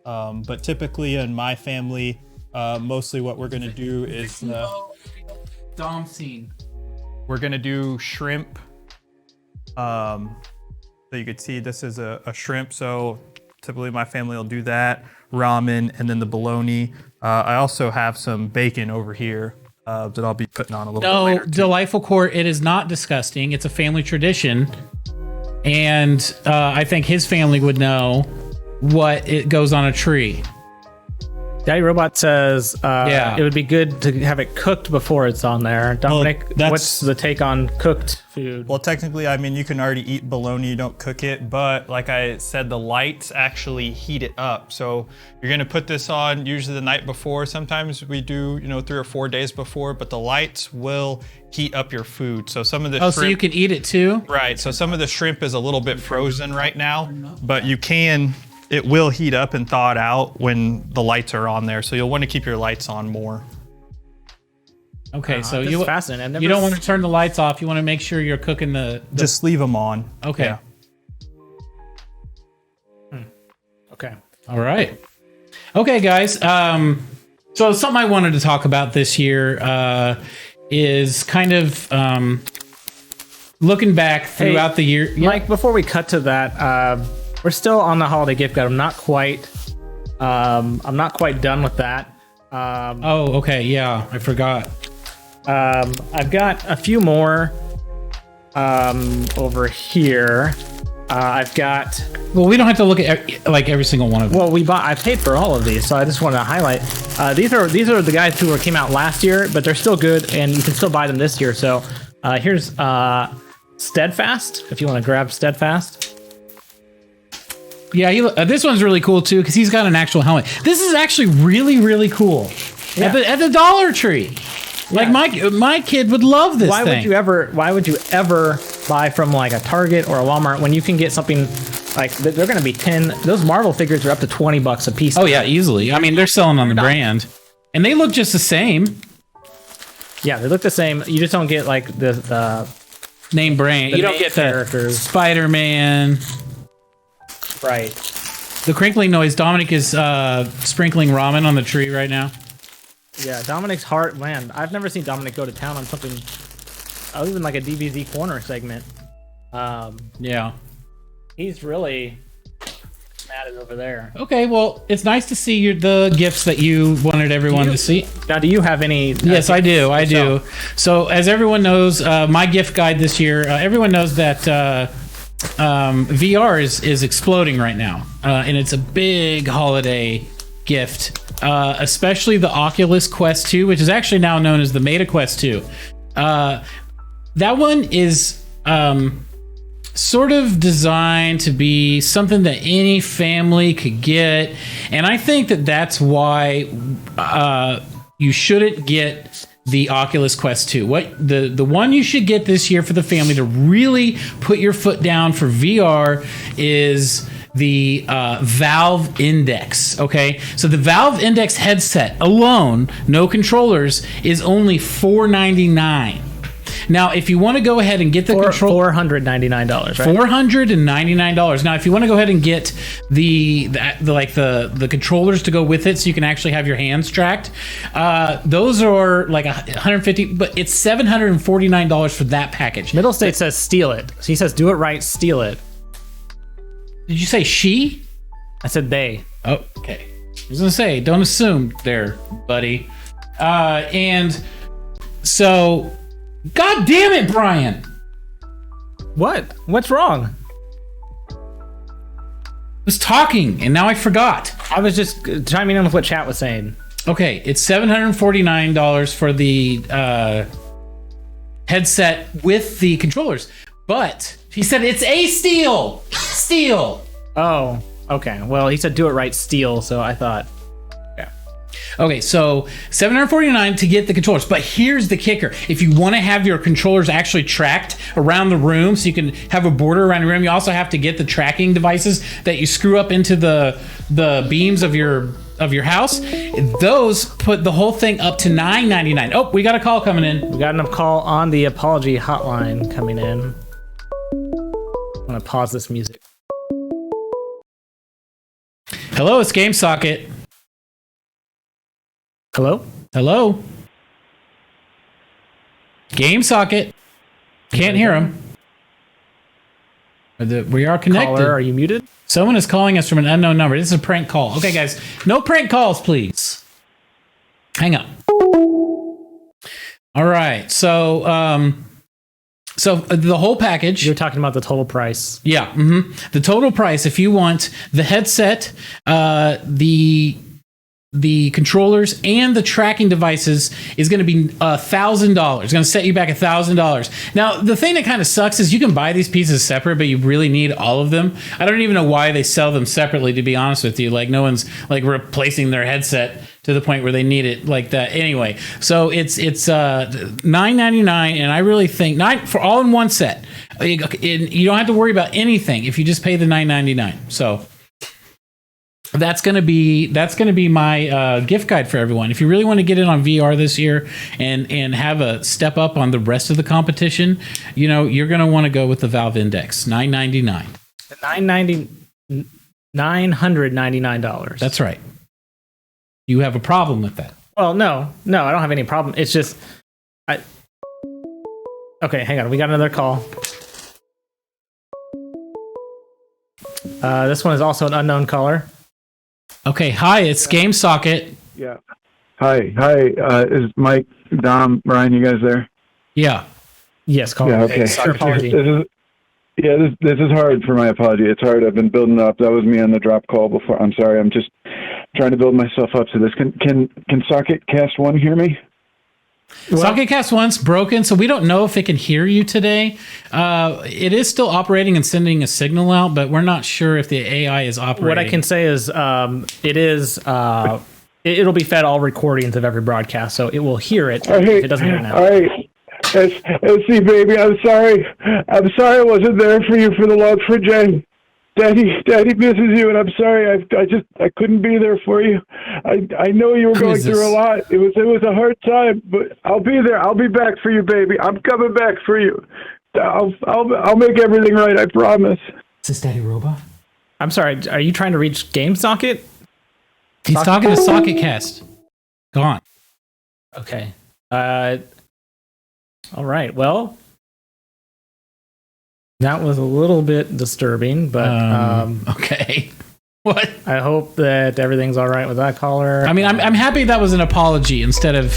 But typically in my family, mostly what we're gonna do is Dom scene. we're gonna do shrimp. So you could see this is a shrimp. So typically my family will do that, ramen, and then the bologna. I also have some bacon over here that I'll be putting on a little bit later. Delightful Court, it is not disgusting. It's a family tradition. And I think his family would know what it goes on a tree. Daddy Robot says it would be good to have it cooked before it's on there. Dominic, what's the take on cooked food? Well, technically, I mean, you can already eat bologna, you don't cook it, but like I said, the lights actually heat it up. So you're gonna put this on usually the night before. Sometimes we do, 3 or 4 days before, but the lights will heat up your food. So some of the shrimp, so you can eat it too? Right, so some of the shrimp is a little bit frozen right now, but it will heat up and thaw it out when the lights are on there. So you'll want to keep your lights on more. Okay, so this is fascinating. You don't want to turn the lights off. You want to make sure you're cooking the Just leave them on. Okay. Yeah. Okay. All right. Okay, guys. So something I wanted to talk about this year is kind of looking back throughout the year. Mike, before we cut to that, we're still on the holiday gift guide. I'm not quite done with that. Okay. Yeah, I forgot. I've got a few more over here. I've got. Well, we don't have to look at like every single one of them. Well, I paid for all of these, so I just want to highlight. These are the guys who came out last year, but they're still good, and you can still buy them this year. So here's Steadfast. If you want to grab Steadfast. Yeah, this one's really cool too because he's got an actual helmet. This is actually really, really cool. Yeah. At the Dollar Tree. Like my kid would love this thing. Why would you ever buy from like a Target or a Walmart when you can get something like they're going to be 10? Those Marvel figures are up to $20 a piece. Oh yeah, easily. I mean, they're selling on the brand, and they look just the same. Yeah, they look the same. You just don't get like the name brand. You don't get characters. Spider-Man. Right. The crinkling noise. Dominic is sprinkling ramen on the tree right now. Yeah, Dominic's heart. Man, I've never seen Dominic go to town on something. Even like a DBZ corner segment. Yeah. He's really at it over there. Okay, well, it's nice to see the gifts that you wanted everyone to see. Now, do you have any? Yes, I do. I do. So, as everyone knows, my gift guide this year. Everyone knows that. VR is exploding right now, and it's a big holiday gift, especially the Oculus Quest 2, which is actually now known as the Meta Quest 2. That one is sort of designed to be something that any family could get, and I think that's why you shouldn't get the Oculus Quest 2. What the one you should get this year for the family to really put your foot down for VR is the Valve Index. Okay, so the Valve Index headset alone, no controllers, is only $499. Now, if you want to go ahead and get the controller, $499, right? $499. Now, if you want to go ahead and get the controllers to go with it, so you can actually have your hands tracked, those are like $150, but it's $749 for that package. Middle State says steal it. So he says do it right, steal it. Did you say she? I said they. Oh, okay. I was gonna say, don't assume there, buddy. And so. God damn it, Brian! What? What's wrong? I was talking, and now I forgot. I was just chiming in with what chat was saying. Okay, it's $749 for the headset with the controllers. But he said it's a steal! Steal! Oh, okay. Well, he said do it right, steal, so I thought... Okay, so $749 to get the controllers. But here's the kicker. If you want to have your controllers actually tracked around the room so you can have a border around your room, you also have to get the tracking devices that you screw up into the beams of your house. Those put the whole thing up to $999. Oh, we got a call coming in. We got a call on the Apology Hotline coming in. I'm going to pause this music. Hello, it's GameSocket. Hello? Hello? GameSocket. Can't hear him. We are connected. Caller, are you muted? Someone is calling us from an unknown number. This is a prank call. Okay, guys. No prank calls, please. Hang on. All right. So the whole package. You're talking about the total price. Yeah. The total price, if you want the headset, the controllers, and the tracking devices, is going to be $1,000. It's going to set you back $1,000. Now, the thing that kind of sucks is you can buy these pieces separate, but you really need all of them. I don't even know why they sell them separately, to be honest with you. Like, no one's like replacing their headset to the point where they need it like that. Anyway, so it's $999, and I really think for all in one set. You don't have to worry about anything if you just pay the $999. So that's gonna be my gift guide for everyone. If you really want to get in on VR this year and have a step up on the rest of the competition, you're gonna want to go with the Valve Index. $999. $999. That's right. You have a problem with that? Well, no, I don't have any problem. It's just, okay, hang on. We got another call. This one is also an unknown caller. Okay, hi, it's GameSocket. Yeah. Hi. Is Mike, Dom, Ryan, you guys there? Yeah. Yes, caller. Yeah, okay. Sure, apology. This is hard for my apology. It's hard. I've been building up. That was me on the drop call before. I'm sorry. I'm just trying to build myself up to this. Can Socket Cast 1 hear me? Socket Cast 1's broken, so we don't know if it can hear you today. It is still operating and sending a signal out, but we're not sure if the AI is operating. What I can say is it'll be fed all recordings of every broadcast, so it will hear it if it doesn't hear it now. All right. See, baby, I'm sorry. I wasn't there for you for the Log4j. Daddy misses you, and I'm sorry. I couldn't be there for you. I know you were going through a lot. It was a hard time, but I'll be there. I'll be back for you, baby. I'm coming back for you. I'll make everything right. I promise. Is this Daddy Robot? I'm sorry. Are you trying to reach GameSocket? He's talking to Socket Cast. Gone. Okay. All right. Well, that was a little bit disturbing, but okay. What? I hope that everything's all right with that caller. I mean, I'm happy that was an apology instead of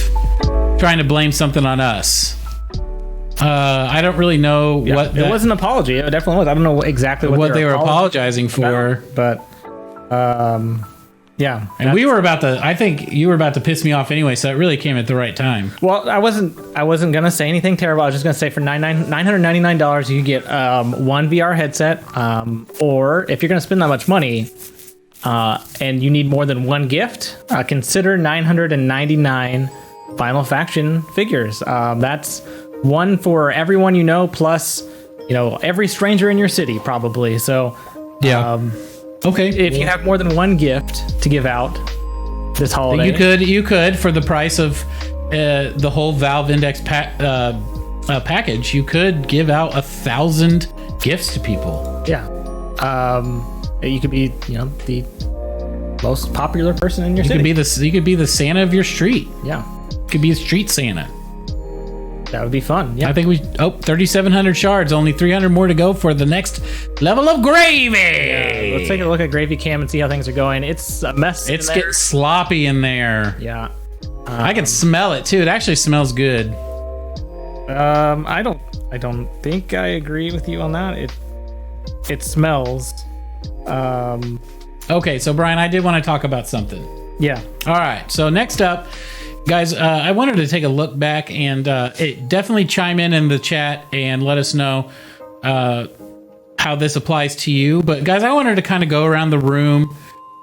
trying to blame something on us. I don't really know what it was an apology. It definitely was. I don't know exactly what they were apologizing for, but yeah. And we were about to. I think you were about to piss me off anyway, so it really came at the right time. Well, I wasn't gonna say anything terrible. I was just gonna say for $999 you get one VR headset, or if you're gonna spend that much money, and you need more than one gift, consider 999 Final Faction figures. That's one for everyone you know, plus every stranger in your city probably. So yeah. Okay. If you have more than one gift to give out this holiday, you could for the price of the whole Valve Index package, you could give out 1,000 gifts to people. Yeah. You could be the most popular person in your city. You could be the Santa of your street. Yeah. You could be a street Santa. That would be fun. Yeah. I think 3,700 shards, only 300 more to go for the next level of gravy. Yeah, let's take a look at Gravy Cam and see how things are going. It's a mess. It's getting sloppy in there. Yeah. I can smell it too. It actually smells good. I don't think I agree with you on that. It smells. Okay, so Brian, I did want to talk about something. Yeah. All right. So next up, guys, I wanted to take a look back and definitely chime in the chat and let us know how this applies to you. But guys, I wanted to kind of go around the room,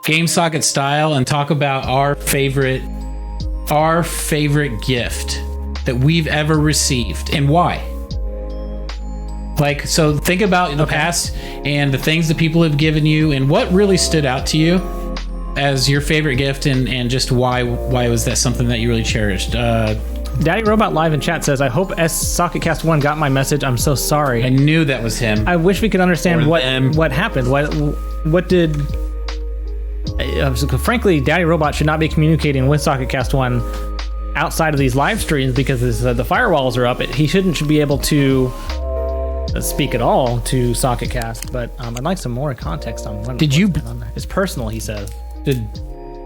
GameSocket style, and talk about our favorite our favorite gift that we've ever received and why. Like, so think about the past and the things that people have given you and what really stood out to you as your favorite gift, and just why was that something that you really cherished? Daddy Robot Live in chat says, I hope Socketcast 1 got my message. I'm so sorry. I knew that was him. I wish we could understand what happened. What did... frankly, Daddy Robot should not be communicating with Socketcast 1 outside of these live streams because the firewalls are up. He shouldn't be able to speak at all to Socketcast, but I'd like some more context on what did you... on there. It's personal, he says. Did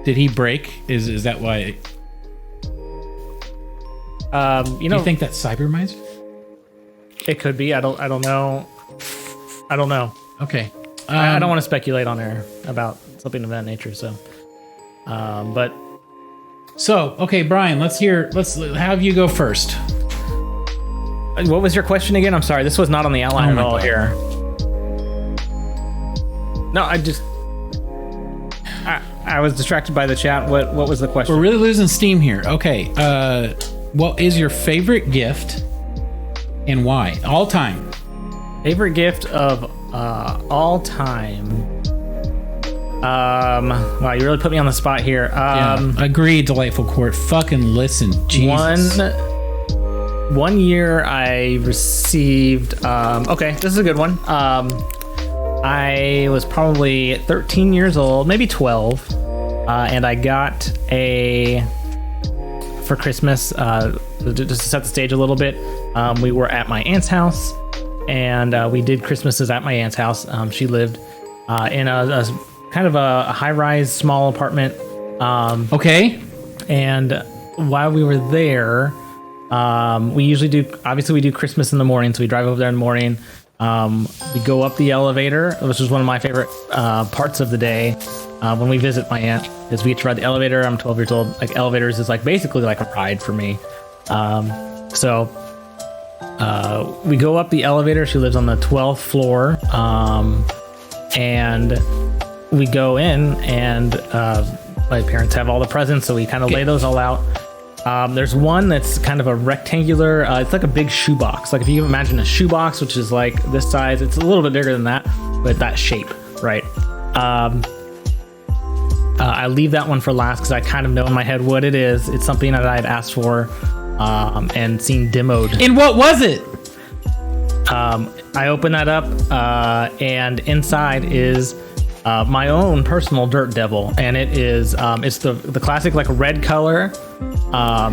he break? Is that why... Do you think that's Cybermiser? It could be. I don't know. Okay. I don't want to speculate on air about something of that nature. So, okay, Brian. Let's have you go first. What was your question again? I'm sorry. This was not on the outline at all here. No, I was distracted by the chat. What was the question? We're really losing steam here. Okay. What is your favorite gift and why? All time. Favorite gift of all time. Wow, you really put me on the spot here. Agreed, Delightful Court. Fucking listen. Jesus. One year I received... okay, this is a good one. I was probably 13 years old, maybe 12, and I got for Christmas, just to set the stage a little bit, we were at my aunt's house, and we did Christmases at my aunt's house. She lived in a kind of a high-rise, small apartment. Okay. And while we were there, we usually do Christmas in the morning, so we drive over there in the morning. We go up the elevator, which is one of my favorite parts of the day when we visit my aunt, is we get to ride the elevator. I'm 12 years old. Like, elevators is like basically like a ride for me. So we go up the elevator. She lives on the 12th floor, and we go in, and my parents have all the presents, so we kind of lay those all out. There's one that's kind of a rectangular, it's like a big shoebox. Like if you imagine a shoebox, which is like this size, it's a little bit bigger than that, but that shape, right? I leave that one for last because I kind of know in my head what it is. It's something that I've asked for and seen demoed. And what was it? I open that up and inside is my own personal dirt devil, and it is it's the classic like red color.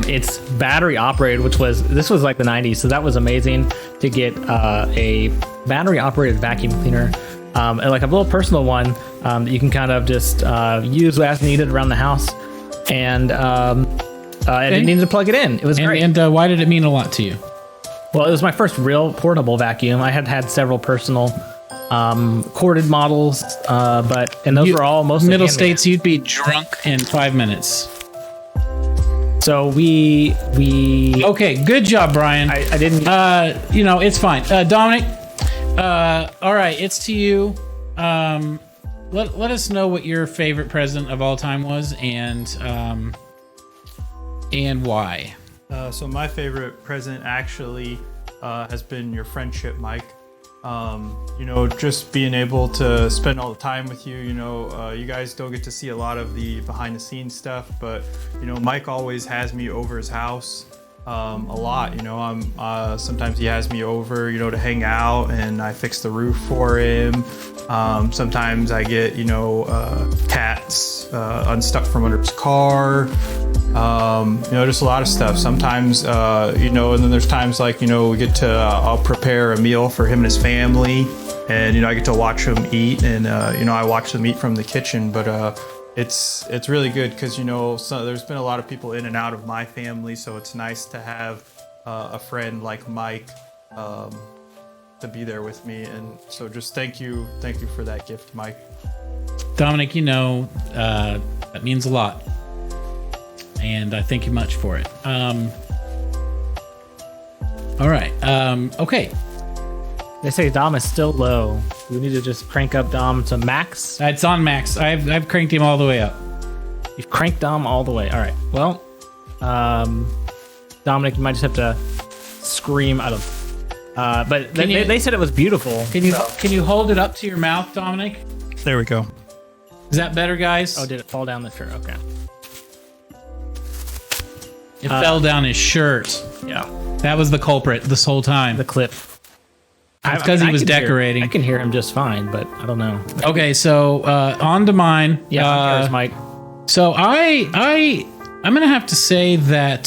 It's battery operated, this was like the 90s, so that was amazing to get a battery operated vacuum cleaner, and like a little personal one that you can kind of just use as needed around the house. And I didn't need to plug it in. It was great. And why did it mean a lot to you? Well, it was my first real portable vacuum. I had several personal corded models, and those were all mostly middle handmade. states. You'd be drunk in 5 minutes. So we okay. Good job, Brian. I didn't. It's fine. Dominic. All right, it's to you. Let us know what your favorite present of all time was, and why. So my favorite present actually has been your friendship, Mike. Just being able to spend all the time with you. You guys don't get to see a lot of the behind the scenes stuff, but Mike always has me over his house a lot. Sometimes he has me over, to hang out, and I fix the roof for him. Sometimes I get cats unstuck from under his car. Just a lot of stuff. Sometimes, and then there's times like, we get to, I'll prepare a meal for him and his family, and, I get to watch them eat, and, I watch them eat from the kitchen, but, it's really good because, so there's been a lot of people in and out of my family, so it's nice to have, a friend like Mike, to be there with me. And so just thank you for that gift, Mike. Dominic, that means a lot. And I thank you much for it. All right. Okay. They say Dom is still low. We need to just crank up Dom to max. It's on max. I've cranked him all the way up. You've cranked Dom all the way. All right. Well, Dominic, you might just have to scream out of. But they said it was beautiful. Can you hold it up to your mouth, Dominic? There we go. Is that better, guys? Oh, did it fall down the shirt? Okay. It fell down his shirt. Yeah. That was the culprit this whole time. The clip. It's because he was decorating. I can hear him just fine, but I don't know. Okay, so on to mine. Yeah, yours, Mike. So I'm gonna have to say that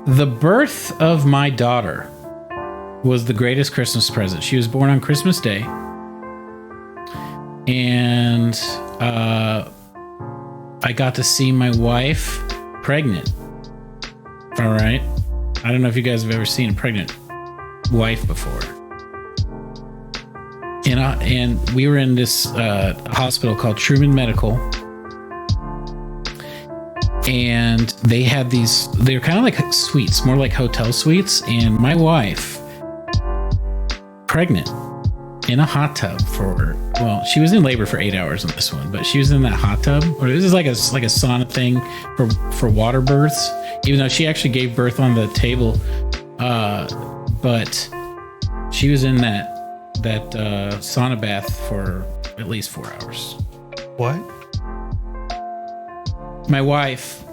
the birth of my daughter was the greatest Christmas present. She was born on Christmas Day, and I got to see my wife pregnant. All right. I don't know if you guys have ever seen a pregnant wife before. And we were in this hospital called Truman Medical. And they had they're kind of like suites, more like hotel suites. And my wife, pregnant, in a hot tub she was in labor for 8 hours on this one, but she was in that hot tub. Or this is like a sauna thing for water births, even though she actually gave birth on the table. But she was in that sauna bath for at least 4 hours. What? My wife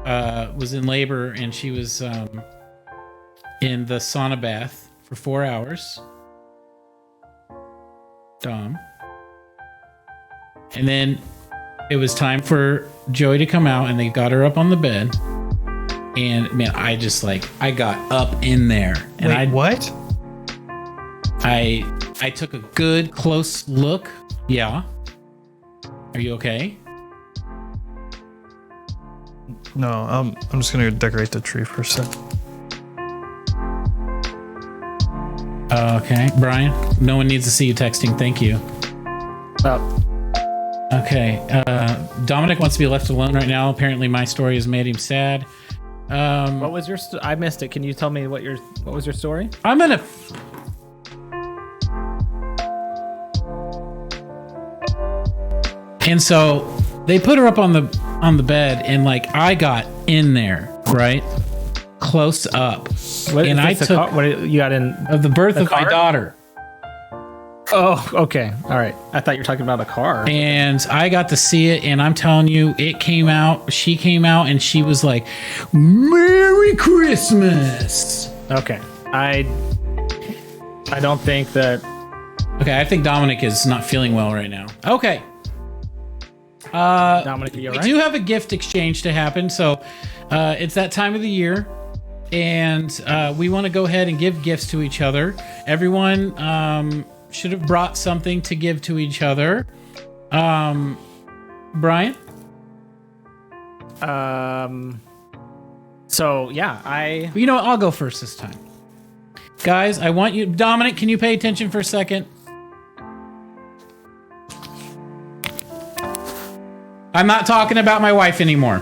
was in labor, and she was in the sauna bath for 4 hours. Dom. And then it was time for Joey to come out, and they got her up on the bed. And man, I got up in there. And what? I took a good close look. Yeah. Are you okay? No, I'm just gonna decorate the tree for a sec. Okay, Brian. No one needs to see you texting. Thank you. Okay. Dominic wants to be left alone right now. Apparently, my story has made him sad. What was your? I missed it. Can you tell me what was your story? I'm gonna. And so they put her up on the bed, and I got in there, right, close up, and I took what you got in of the birth of my daughter. Oh, okay, all right. I thought you were talking about a car. And I got to see it, and I'm telling you, it came out. She came out, and she was like, "Merry Christmas." Okay, I don't think that. Okay, I think Dominic is not feeling well right now. Okay. Dominic, are you all right? We do have a gift exchange to happen, so it's that time of the year, and we want to go ahead and give gifts to each other. Everyone should have brought something to give to each other. Brian? So yeah, you know what? I'll go first this time. Guys, I want you, Dominic, can you pay attention for a second? I'm not talking about my wife anymore.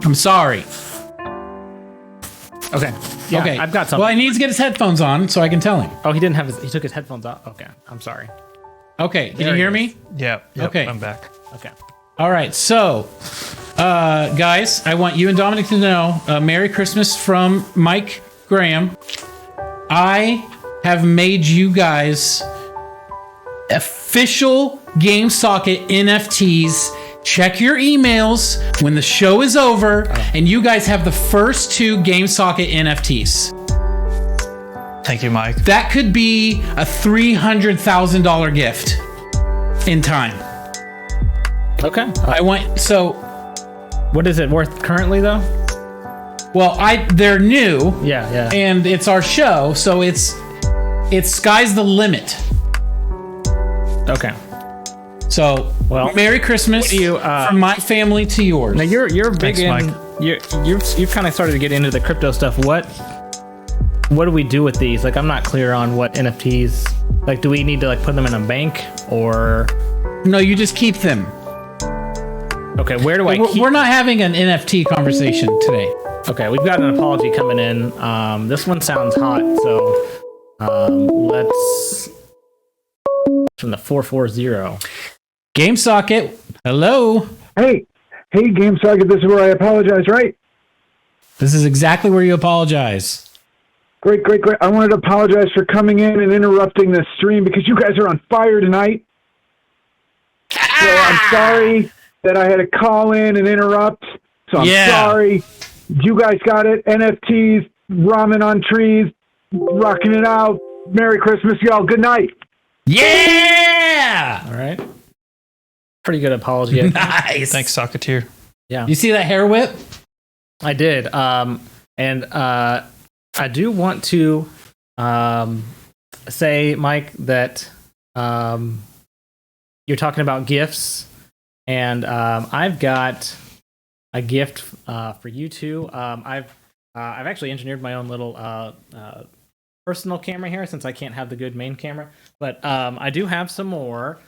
I'm sorry. Okay. Yeah, okay. I've got something. Well, he needs to get his headphones on so I can tell him. Oh, he didn't have he took his headphones off. Okay. I'm sorry. Okay. Can you hear me? Yeah. Okay. I'm back. Okay. All right. So, guys, I want you and Dominic to know, Merry Christmas from Mike Graham. I have made you guys official GameSocket NFTs. Check your emails when the show is over, and you guys have the first 2 GameSocket NFTs. Thank you, Mike. That could be a $300,000 gift in time. Okay. What is it worth currently, though? Well, they're new. Yeah. And it's our show, so it's sky's the limit. Okay. So, Merry Christmas from my family to yours. Now you're big Thanks, in you've kind of started to get into the crypto stuff. What do we do with these? I'm not clear on what NFTs. Do we need to put them in a bank or? No, you just keep them. Okay, where do I keep? We're not having an NFT conversation today. Okay, we've got an apology coming in. This one sounds hot, so let's from the 440. Game Socket, hello. Hey, Game Socket, this is where I apologize, right? This is exactly where you apologize. Great. I wanted to apologize for coming in and interrupting the stream because you guys are on fire tonight. So I'm sorry that I had to call in and interrupt. So I'm sorry. You guys got it. NFTs, ramen on trees, rocking it out. Merry Christmas, y'all. Good night. Yeah! All right. Pretty good apology. Nice. Thanks, Socketeer. Yeah. You see that hair whip? I did. And I do want to say, Mike, that you're talking about gifts, and I've got a gift for you two. I've actually engineered my own little personal camera here since I can't have the good main camera, but I do have some more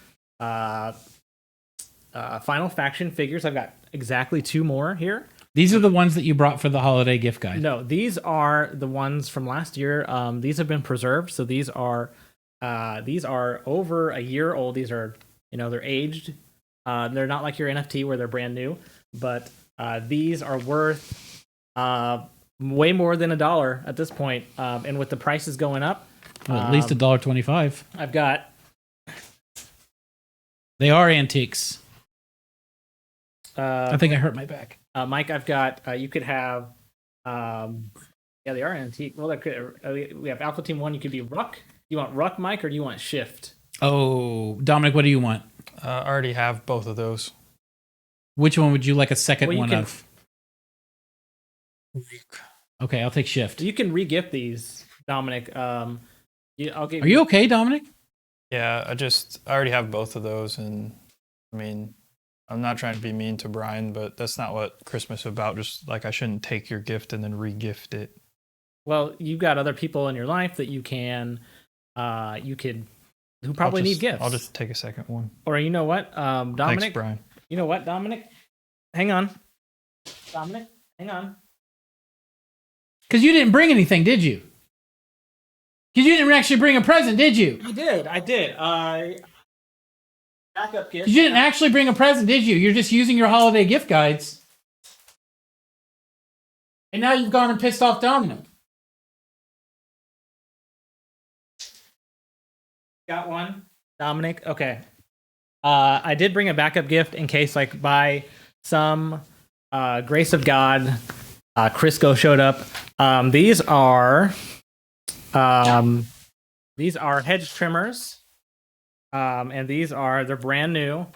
Final Faction figures. I've got exactly 2 more here. These are the ones that you brought for the holiday gift guide. No, these are the ones from last year. These have been preserved, so these are over a year old. These are, they're aged. They're not like your NFT where they're brand new, but these are worth way more than $1 at this point. And with the prices going up, at least $1.25. I've got. They are antiques. I think I hurt my back. Mike, I've got. You could have. Yeah, they are antique. Well, we have Alpha Team 1. You could be Ruck. Do you want Ruck, Mike, or do you want Shift? Oh, Dominic, what do you want? I already have both of those. Which one would you like a second one can, of? Okay, I'll take Shift. You can re-gift these, Dominic. Are you okay, Dominic? Yeah, I already have both of those, and I mean, I'm not trying to be mean to Brian, but that's not what Christmas is about. Just like I shouldn't take your gift and then re-gift it. Well, you've got other people in your life that you can, who probably need gifts. I'll just take a second one. Or you know what, Dominic? Thanks, Brian. You know what, Dominic? Hang on. Dominic, hang on. Because you didn't bring anything, did you? Because you didn't actually bring a present, did you? I did. Backup gift. You didn't actually bring a present, did you? You're just using your holiday gift guides. And now you've gone and pissed off Dominic. Got one. Dominic, okay. I did bring a backup gift in case, like, by some grace of God, Crisco showed up. These are hedge trimmers. And they're brand new.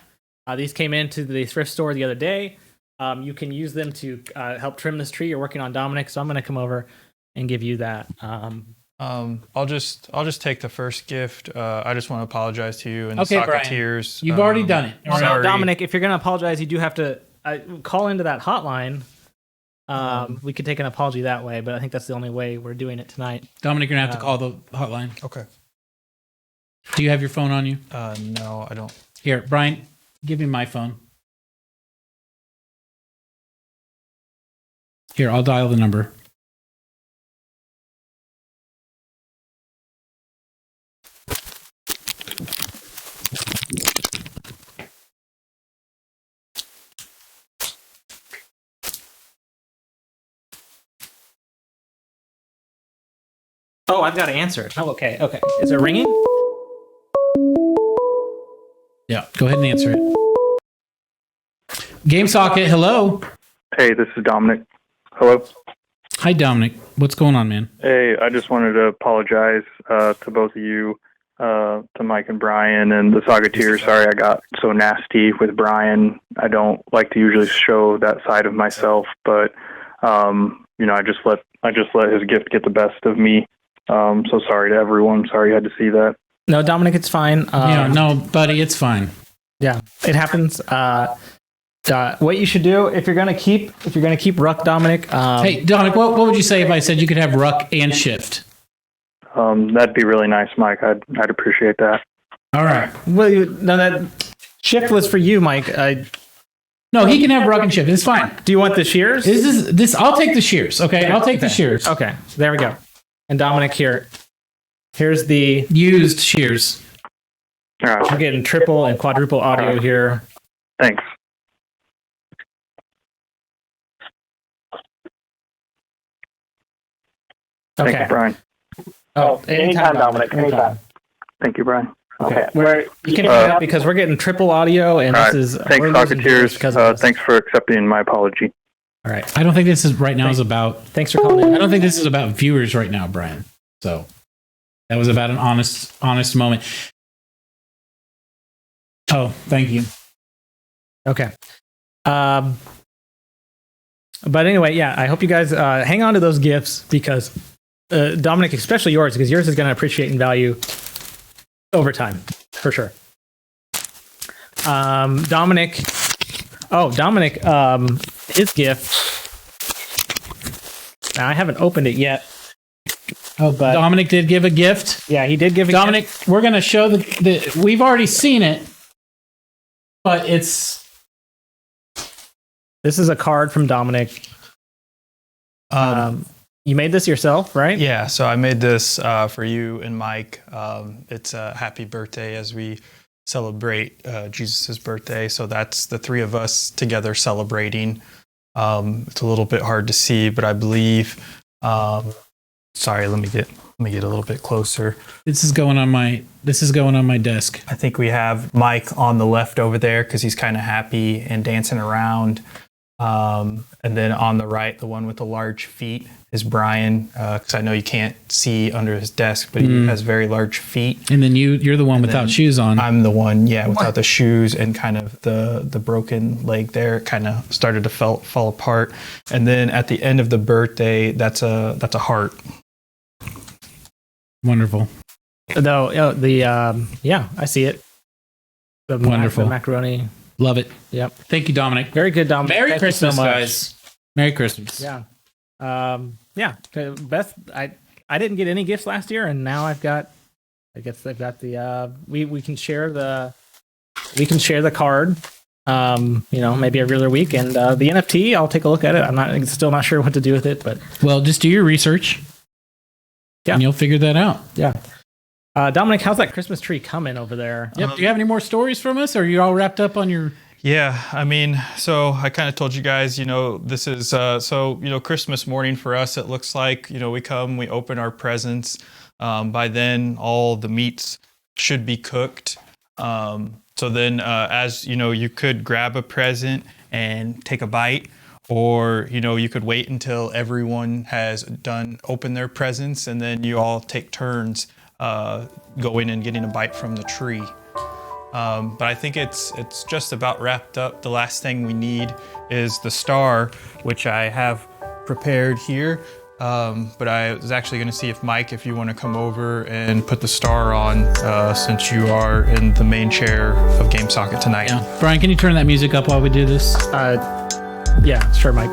These came into the thrift store the other day. You can use them to help trim this tree. You're working on Dominic, so I'm going to come over and give you that. I'll just take the first gift. I just want to apologize to you and okay, the Socketeers. Brian, you've already done it. So, Dominic, if you're going to apologize, you do have to call into that hotline. We could take an apology that way, but I think that's the only way we're doing it tonight. Dominic, you're going to have to call the hotline. Okay. Do you have your phone on you? No, I don't. Here, Brian, give me my phone. Here, I'll dial the number. Oh, I've got to answer it. Oh, okay. Is it ringing? Yeah, go ahead and answer it. Game Socket, hello. Hey, this is Dominic. Hello. Hi, Dominic. What's going on, man? Hey, I just wanted to apologize to both of you, to Mike and Brian and the Socketeer. Sorry I got so nasty with Brian. I don't like to usually show that side of myself, but I just let his gift get the best of me. So sorry to everyone. Sorry you had to see that. No, Dominic, it's fine. No, buddy, it's fine. Yeah, it happens. What you should do if you're gonna keep Ruck, Dominic. Hey, Dominic, what would you say if I said you could have Ruck and Shift? That'd be really nice, Mike. I'd appreciate that. All right. Well, that Shift was for you, Mike. No, he can have Ruck and Shift. It's fine. Do you want the shears? I'll take the shears. Okay, I'll take the shears. Okay, there we go. And Dominic, here's the used shears. All right. We're getting triple and quadruple audio here. Thanks. Okay. Thank you, Brian. Oh, anytime, Dominic. Anytime. Thank you, Brian. Okay. You can hang up because we're getting triple audio, and All this right. is Thanks, Socketeers. Thanks for accepting my apology. All right. I don't think this is right now is about. Thanks for calling in. I don't think this is about viewers right now, Brian. So that was about an honest moment. Oh, thank you. Okay. But anyway, yeah, I hope you guys hang on to those gifts because Dominic, especially yours, because yours is going to appreciate in value over time, for sure. Dominic, his gift. Now, I haven't opened it yet. Oh, but Dominic did give a gift. Yeah, he did give a Dominic, gift. we're going to show the. We've already seen it, but it's. This is a card from Dominic. You made this yourself, right? Yeah, so I made this for you and Mike. It's a happy birthday as we celebrate Jesus' birthday. So that's the three of us together celebrating. It's a little bit hard to see, but I believe. Sorry, let me get a little bit closer. This is going on my desk. I think we have Mike on the left over there because he's kind of happy and dancing around. And then on the right, the one with the large feet is Brian, because I know you can't see under his desk, but he has very large feet. And then you're the one without shoes on. I'm the one, without the shoes and kind of the broken leg there. Kind of started to fall apart. And then at the end of the birthday, that's a heart. Wonderful. Though I see it. The Wonderful. Macaroni. Love it. Yep. Thank you, Dominic. Very good, Dominic. Merry Thank Christmas, you so much. guys. Merry Christmas. Yeah. Beth, I didn't get any gifts last year, and now I've got the we can share the card. Maybe every other week, and the NFT, I'll take a look at it. I'm still not sure what to do with it, but just do your research. Yeah, and you'll figure that out. Yeah. Dominic, how's that Christmas tree coming over there? Yep. Do you have any more stories from us, or are you all wrapped up on your? Yeah, I mean, so I kind of told you guys, this is, Christmas morning for us, it looks like, we come, we open our presents. By then, all the meats should be cooked. So then, as you could grab a present and take a bite, or, you could wait until everyone has open their presents, and then you all take turns going and getting a bite from the tree. But I think it's just about wrapped up. The last thing we need is the star, which I have prepared here. But I was actually going to see if you want to come over and put the star on, since you are in the main chair of Game Socket tonight. Yeah. Brian, can you turn that music up while we do this? Yeah, sure, Mike.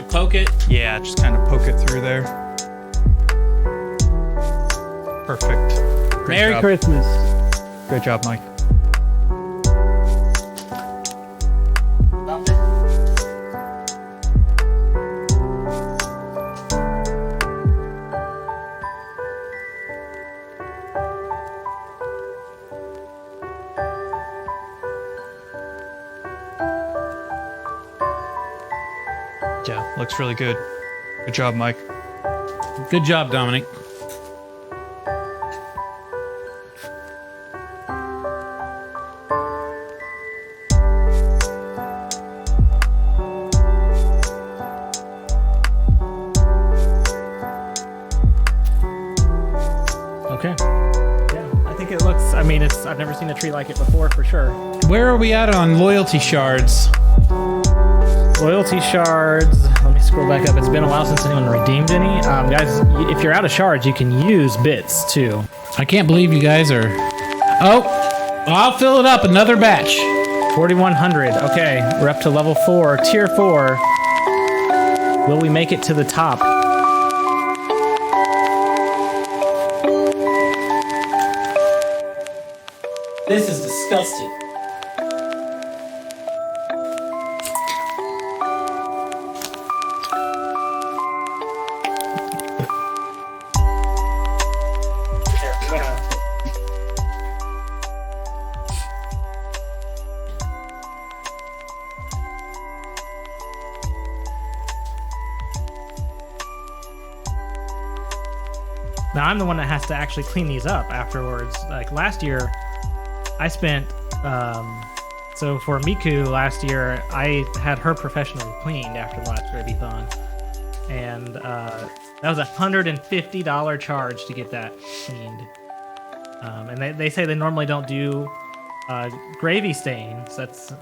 Poke it? Yeah, just kind of poke it through there. Perfect. Merry Christmas. Great job, Mike. Yeah, looks really good. Good job, Mike. Good job, Dominic. Okay. Yeah, I think it looks, I've never seen a tree like it before, for sure. Where are we at on loyalty shards? Loyalty shards. Let me scroll back up. It's been a while since anyone redeemed any. Guys, if you're out of shards, you can use bits too. I can't believe you guys are. Oh, I'll fill it up. Another batch. 4,100. Okay, we're up to level 4, tier 4. Will we make it to the top? disgusting. Now I'm the one that has to actually clean these up afterwards. Like last year, I spent so for Miku last year, I had her professionally cleaned after the last Gravython, and that was $150 charge to get that cleaned. And they say they normally don't do gravy stains. That's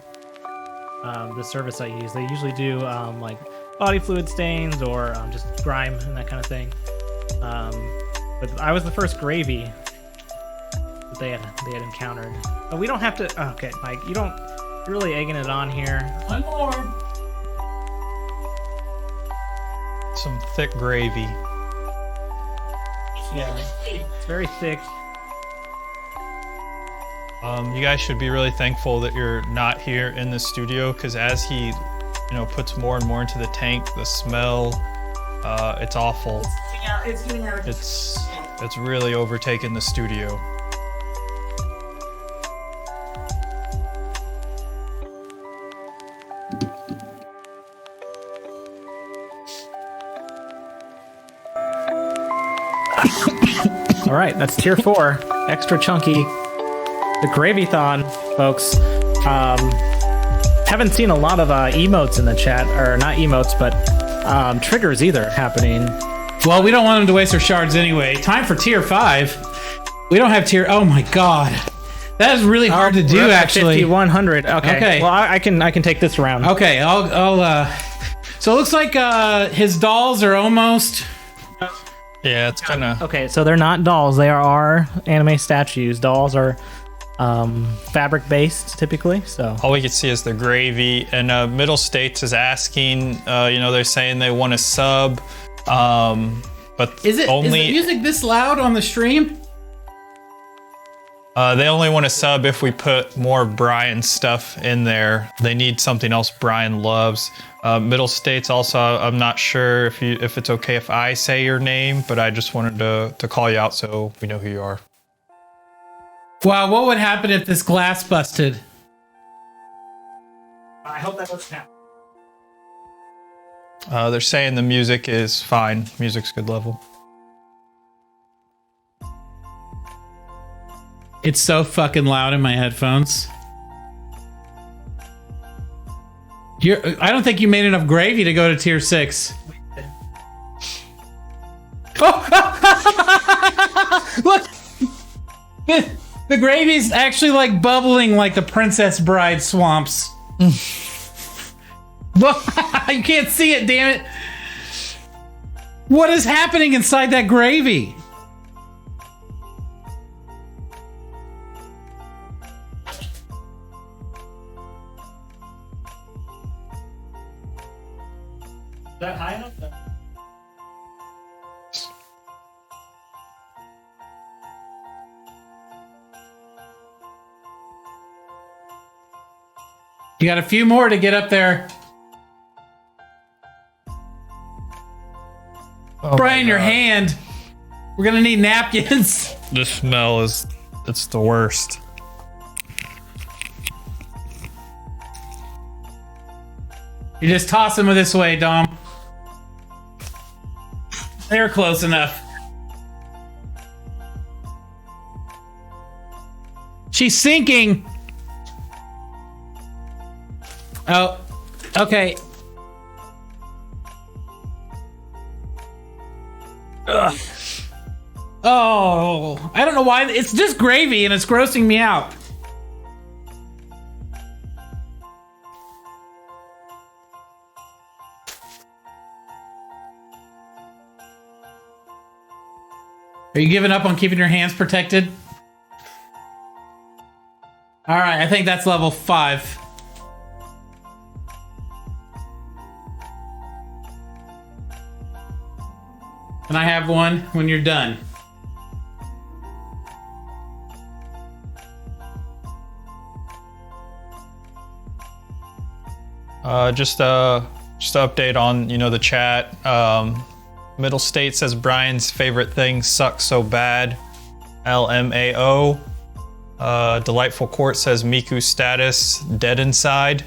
the service I use. They usually do like body fluid stains or just grime and that kind of thing. But I was the first gravy that they had encountered. But we don't have to. Okay, Mike, you're really egging it on here. One more. Some thick gravy. Yeah, it's very thick. You guys should be really thankful that you're not here in the studio, because as he, puts more and more into the tank, the smell, it's awful. It's getting out. It's really overtaken the studio. All right, that's tier 4, extra chunky. The Gravython, folks. Haven't seen a lot of emotes in the chat, or not emotes, but triggers either happening. Well, we don't want them to waste their shards anyway. Time for tier 5. We don't have tier. Oh my god, that is really hard to do. Actually, 5100. Okay. Well, I can take this round. Okay, I'll. So it looks like his dolls are almost. Yeah, it's kind of. Okay, so they're not dolls. They are anime statues. Dolls are fabric based typically. So all we can see is the gravy. And Middle States is asking. They're saying they want a sub. But is the music this loud on the stream? They only want to sub if we put more Brian stuff in there. They need something else Brian loves. Middle States also, I'm not sure if it's okay if I say your name, but I just wanted to call you out so we know who you are. Wow, what would happen if this glass busted? I hope that doesn't happen. They're saying the music is fine. Music's good level. It's so fucking loud in my headphones. I don't think you made enough gravy to go to tier 6. Oh! Look! The gravy's actually like bubbling like the Princess Bride swamps. Look! You can't see it, damn it! What is happening inside that gravy? Is that high enough? You got a few more to get up there. Oh Brian, your hand. We're gonna need napkins. The smell it's the worst. You just toss them this way, Dom. They're close enough. She's sinking. Oh, okay. Ugh. Oh, I don't know why. It's just gravy and it's grossing me out. Are you giving up on keeping your hands protected? All right, I think that's level 5. Can I have one when you're done? Just an update on the chat. Middle State says Brian's favorite thing sucks so bad. LMAO. Delightful Court says Miku's status dead inside.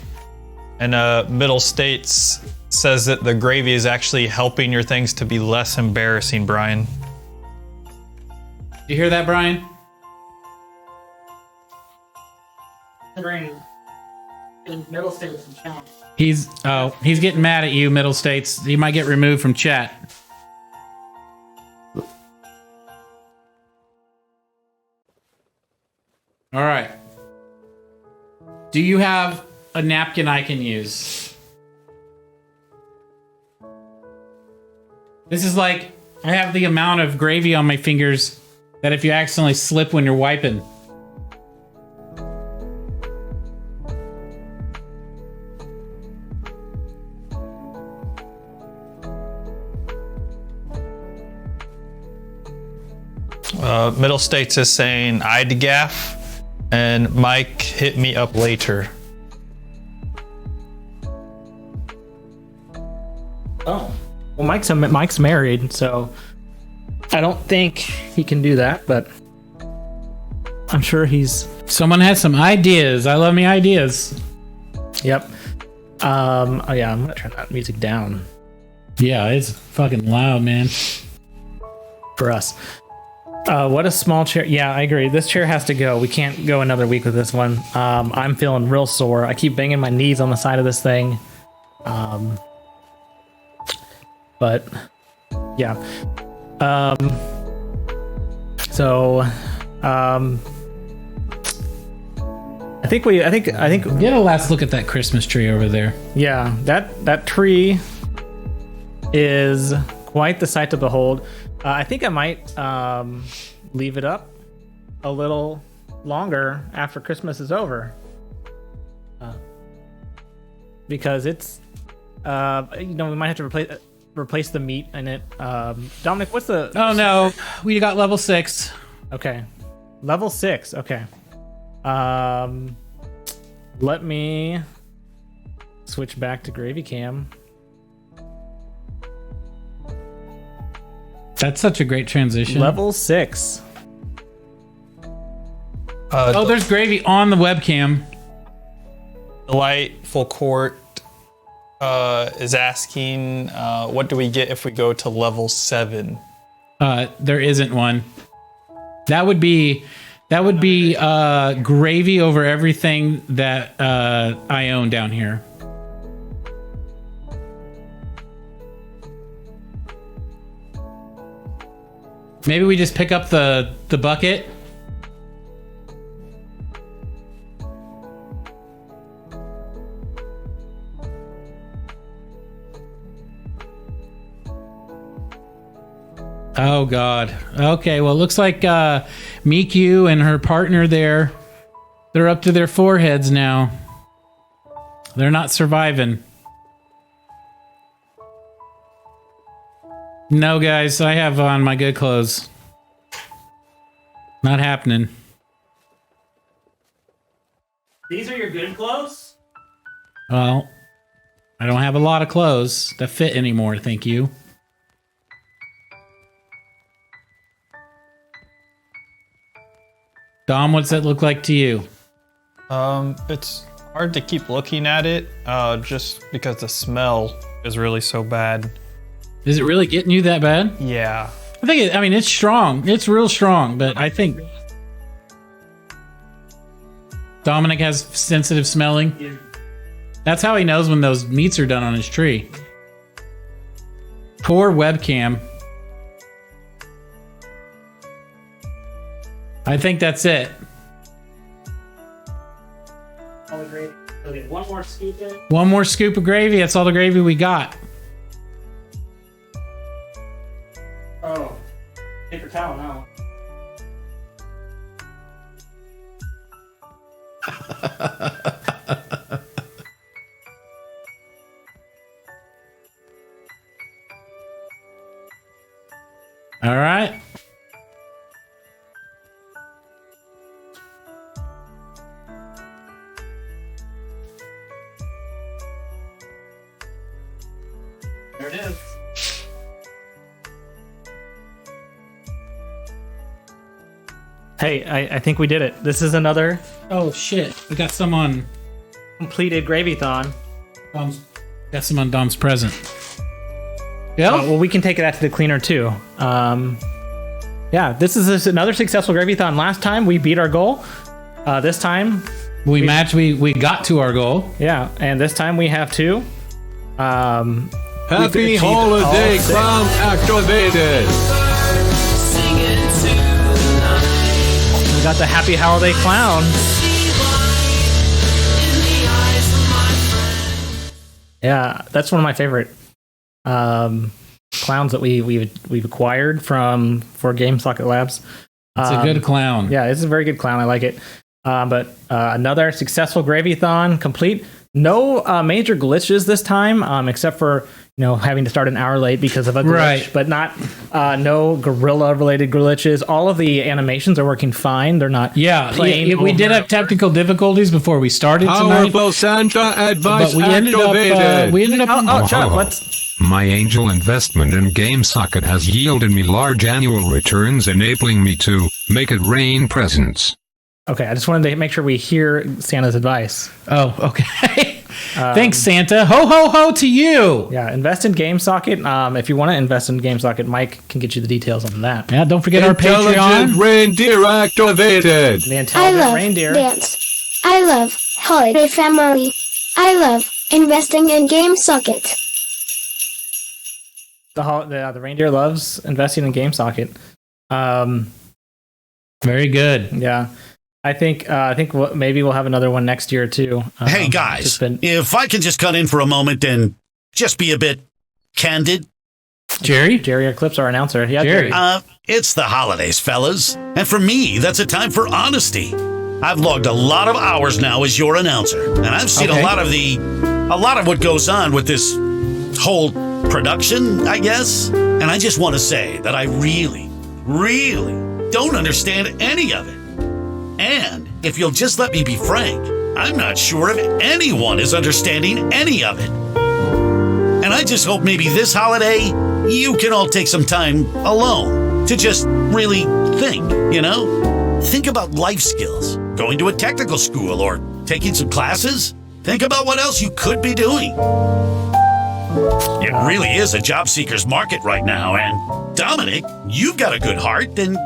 And Middle States says that the gravy is actually helping your things to be less embarrassing, Brian. You hear that, Brian? Middle States and challenge. He's getting mad at you, Middle States. He might get removed from chat. All right. Do you have a napkin I can use? This is like, I have the amount of gravy on my fingers that if you accidentally slip when you're wiping. Middle States is saying I'd gaff, and Mike hit me up later. Oh, well, Mike's married, so I don't think he can do that. But I'm sure he's. Someone has some ideas. I love me ideas. Yep. Oh yeah, I'm gonna turn that music down. Yeah, it's fucking loud, man. For us. What a small chair. Yeah, I agree. This chair has to go. We can't go another week with this one. I'm feeling real sore. I keep banging my knees on the side of this thing. But yeah. I think get a last look at that Christmas tree over there. Yeah, that tree is quite the sight to behold. I think I might leave it up a little longer after Christmas is over, because it's we might have to replace the meat in it. Dominic, what's the? Oh no, we got level 6. Okay, level 6. Okay. Let me switch back to Gravy Cam. That's such a great transition. Level 6. There's gravy on the webcam. Delightful Court is asking, what do we get if we go to level 7? There isn't one. That would be gravy over everything that I own down here. Maybe we just pick up the bucket. Oh God. Okay, well it looks like Miku and her partner they're up to their foreheads now. They're not surviving. No, guys, I have on my good clothes. Not happening. These are your good clothes? Well, I don't have a lot of clothes that fit anymore, thank you. Dom, what's that look like to you? It's hard to keep looking at it, just because the smell is really so bad. Is it really getting you that bad? Yeah. I mean, it's strong. It's real strong, but I think Dominic has sensitive smelling. Yeah. That's how he knows when those meats are done on his tree. Poor webcam. I think that's it. All the gravy. Okay, one more scoop in. One more scoop of gravy. That's all the gravy we got. Oh, paper towel now. All right. There it is. Hey, I think we did it. This is another Oh shit! We got some on. completed Gravython. Got some on Dom's present. Yeah. Well, we can take that to the cleaner too. Yeah, this is another successful Gravython. Last time we beat our goal. This time we matched. We got to our goal. Yeah, and this time we have two. Happy holiday clown activated. We got the Happy Holiday Clown. Yeah, that's one of my favorite clowns that we've acquired for Game Socket Labs. It's a good clown. Yeah, it's a very good clown. I like it. But another successful Gravython complete. No major glitches this time, except for having to start an hour late because of a glitch. Right. But not no gorilla related glitches. All of the animations are working fine. They're not. We did have technical difficulties before we started tonight. Powerful Santa advice But we ended up. Shut up. Let's. My angel investment in GameSocket has yielded me large annual returns, enabling me to make it rain presents. Okay, I just wanted to make sure we hear Santa's advice. Oh, okay. Thanks, Santa. Ho, ho, ho to you. Yeah, invest in GameSocket. If you want to invest in GameSocket, Mike can get you the details on that. Yeah, don't forget our Patreon. Intelligent reindeer activated. The I intelligent love reindeer. dance. I love holiday family. I love investing in GameSocket. The reindeer loves investing in GameSocket. Very good. Yeah. I think maybe we'll have another one next year too. Hey guys, if I can just cut in for a moment and just be a bit candid. Jerry Eclipse, our announcer. Yeah, Jerry. It's the holidays, fellas, and for me, that's a time for honesty. I've logged a lot of hours now as your announcer, and I've seen a lot of what goes on with this whole production, I guess. And I just want to say that I really, really don't understand any of it. And if you'll just let me be frank, I'm not sure if anyone is understanding any of it. And I just hope maybe this holiday, you can all take some time alone to just really think, Think about life skills, going to a technical school or taking some classes. Think about what else you could be doing. It really is a job seeker's market right now, and Dominic, you've got a good heart, and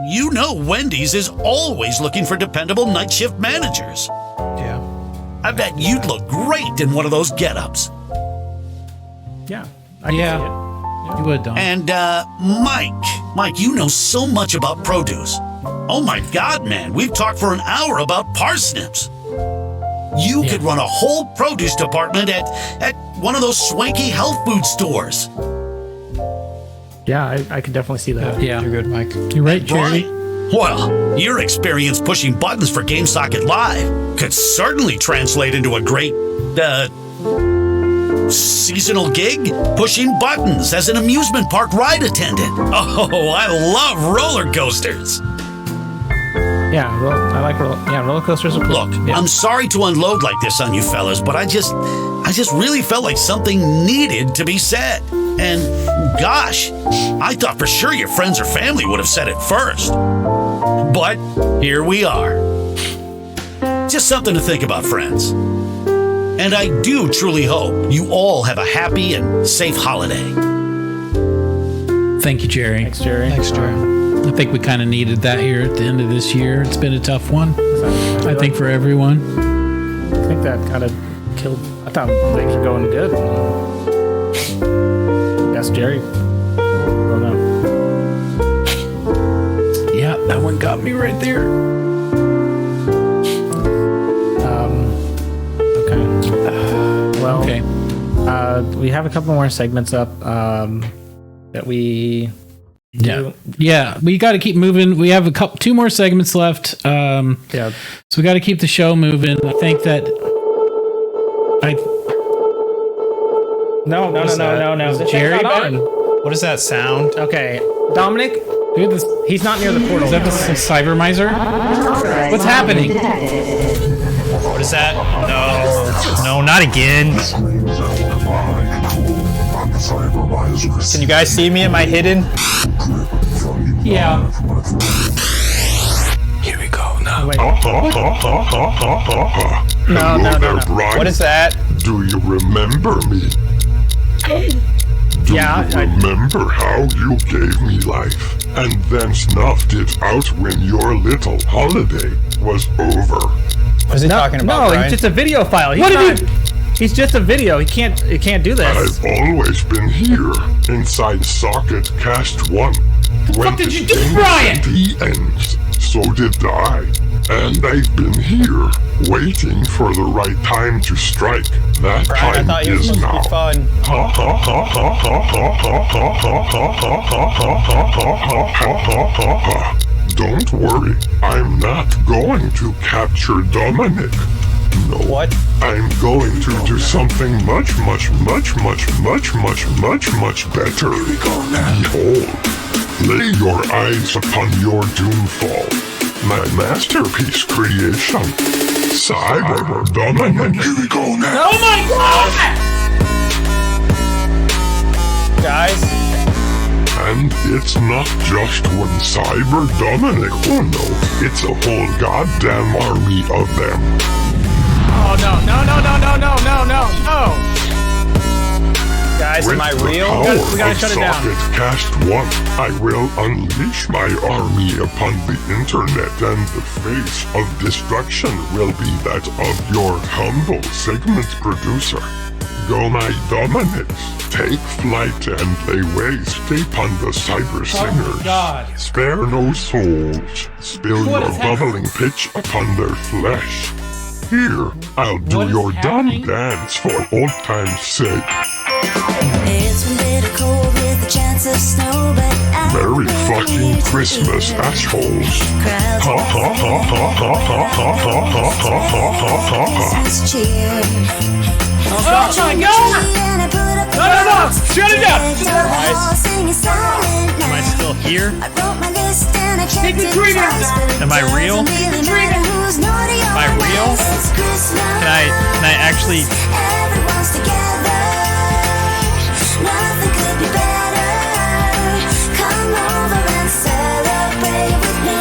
Wendy's is always looking for dependable night shift managers. Yeah. I bet you'd look great in one of those get-ups. Yeah. I can see it. You would, Dom. And Mike, you know so much about produce. Oh my God, man, we've talked for an hour about parsnips. You could run a whole produce department at one of those swanky health food stores. Yeah, I could definitely see that. Yeah. You're good, Mike. You're right, Jerry. Well, your experience pushing buttons for GameSocket Live could certainly translate into a great, seasonal gig, pushing buttons as an amusement park ride attendant. Oh, I love roller coasters. Yeah, I like roller coasters are cool. Look, I'm sorry to unload like this on you fellas, but I just really felt like something needed to be said. And gosh, I thought for sure your friends or family would have said it first. But here we are. Just something to think about, friends. And I do truly hope you all have a happy and safe holiday. Thank you, Jerry. Thanks, Jerry. I think we kind of needed that here at the end of this year. It's been a tough one, I think, for everyone. I think that kind of killed. I thought things were going good. Yes, Jerry. Oh no. Yeah, that one got me right there. Okay. Well, okay. We have a couple more segments up that we. Yeah, we got to keep moving. We have two more segments left. So we got to keep the show moving. I think that No. Jerry, What is that sound? Okay, Dominic, dude, he's not near the portal. Is that the Cyber Miser? What's happening? What is that? No, not again. Can you guys see me? Am I hidden? Yeah. Here we go now. Wait. No. Brian. What is that? Do you remember me? Yeah, Do you remember how you gave me life and then snuffed it out when your little holiday was over? What is he talking about, No, Brian? he's just a video file. He's just a video. He can't do this. I've always been here, inside Socket Cast 1. What did you do, Brian? The ends. So did I. And I've been here, waiting for the right time to strike. That Brian, I time thought he was is supposed now. to be fun. Ha ha ha ha ha ha ha ha ha ha ha ha ha ha ha ha. Don't worry, I'm not going to capture Dominic. No. What? I'm going to do something much better. Behold, lay your eyes upon your doomfall. My masterpiece creation. Cyber Dominic. Here we go now. Oh my god! Guys? And it's not just one Cyber Dominic. Oh no, it's a whole goddamn army of them. Oh no. Guys, am I real? We gotta shut it down. Socket Cast 1, I will unleash my army upon the internet, and the face of destruction will be that of your humble segment producer. Go my Dominics, take flight and lay waste upon the cyber singers. God. Spare no souls, spill What your is bubbling pitch upon their flesh. Here, I'll do What is your happening? dumb dance for old time's sake. It's been bitter cold with a chance of snow, but I'm Merry fucking Christmas, assholes. Ha ha ha ha ha ha ha ha ha ha ha ha. Christmas cheer. Oh my god! No! Shut it down! Am I still here? Take the trigger! Am I real? Am I real? Can I actually? Everyone's together. Nothing could be better. Come over and celebrate with me.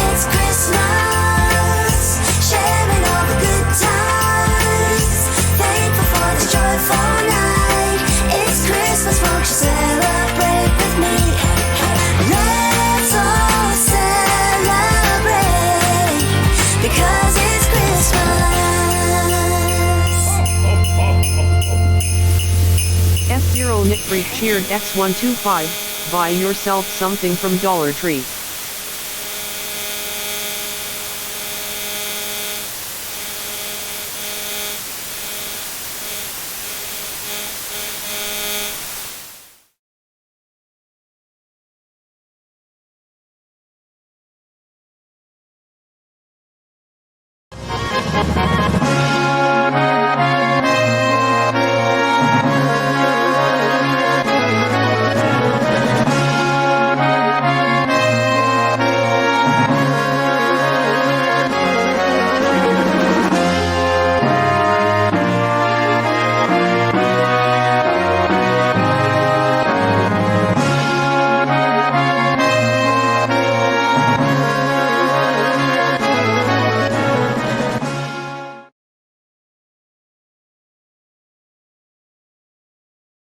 It's Christmas, sharing all the good times. Thankful for this joyful night. It's Christmas, won't you celebrate with me? Let's all celebrate because it's Christmas. F0 Nick Freak cheered X125, buy yourself something from Dollar Tree.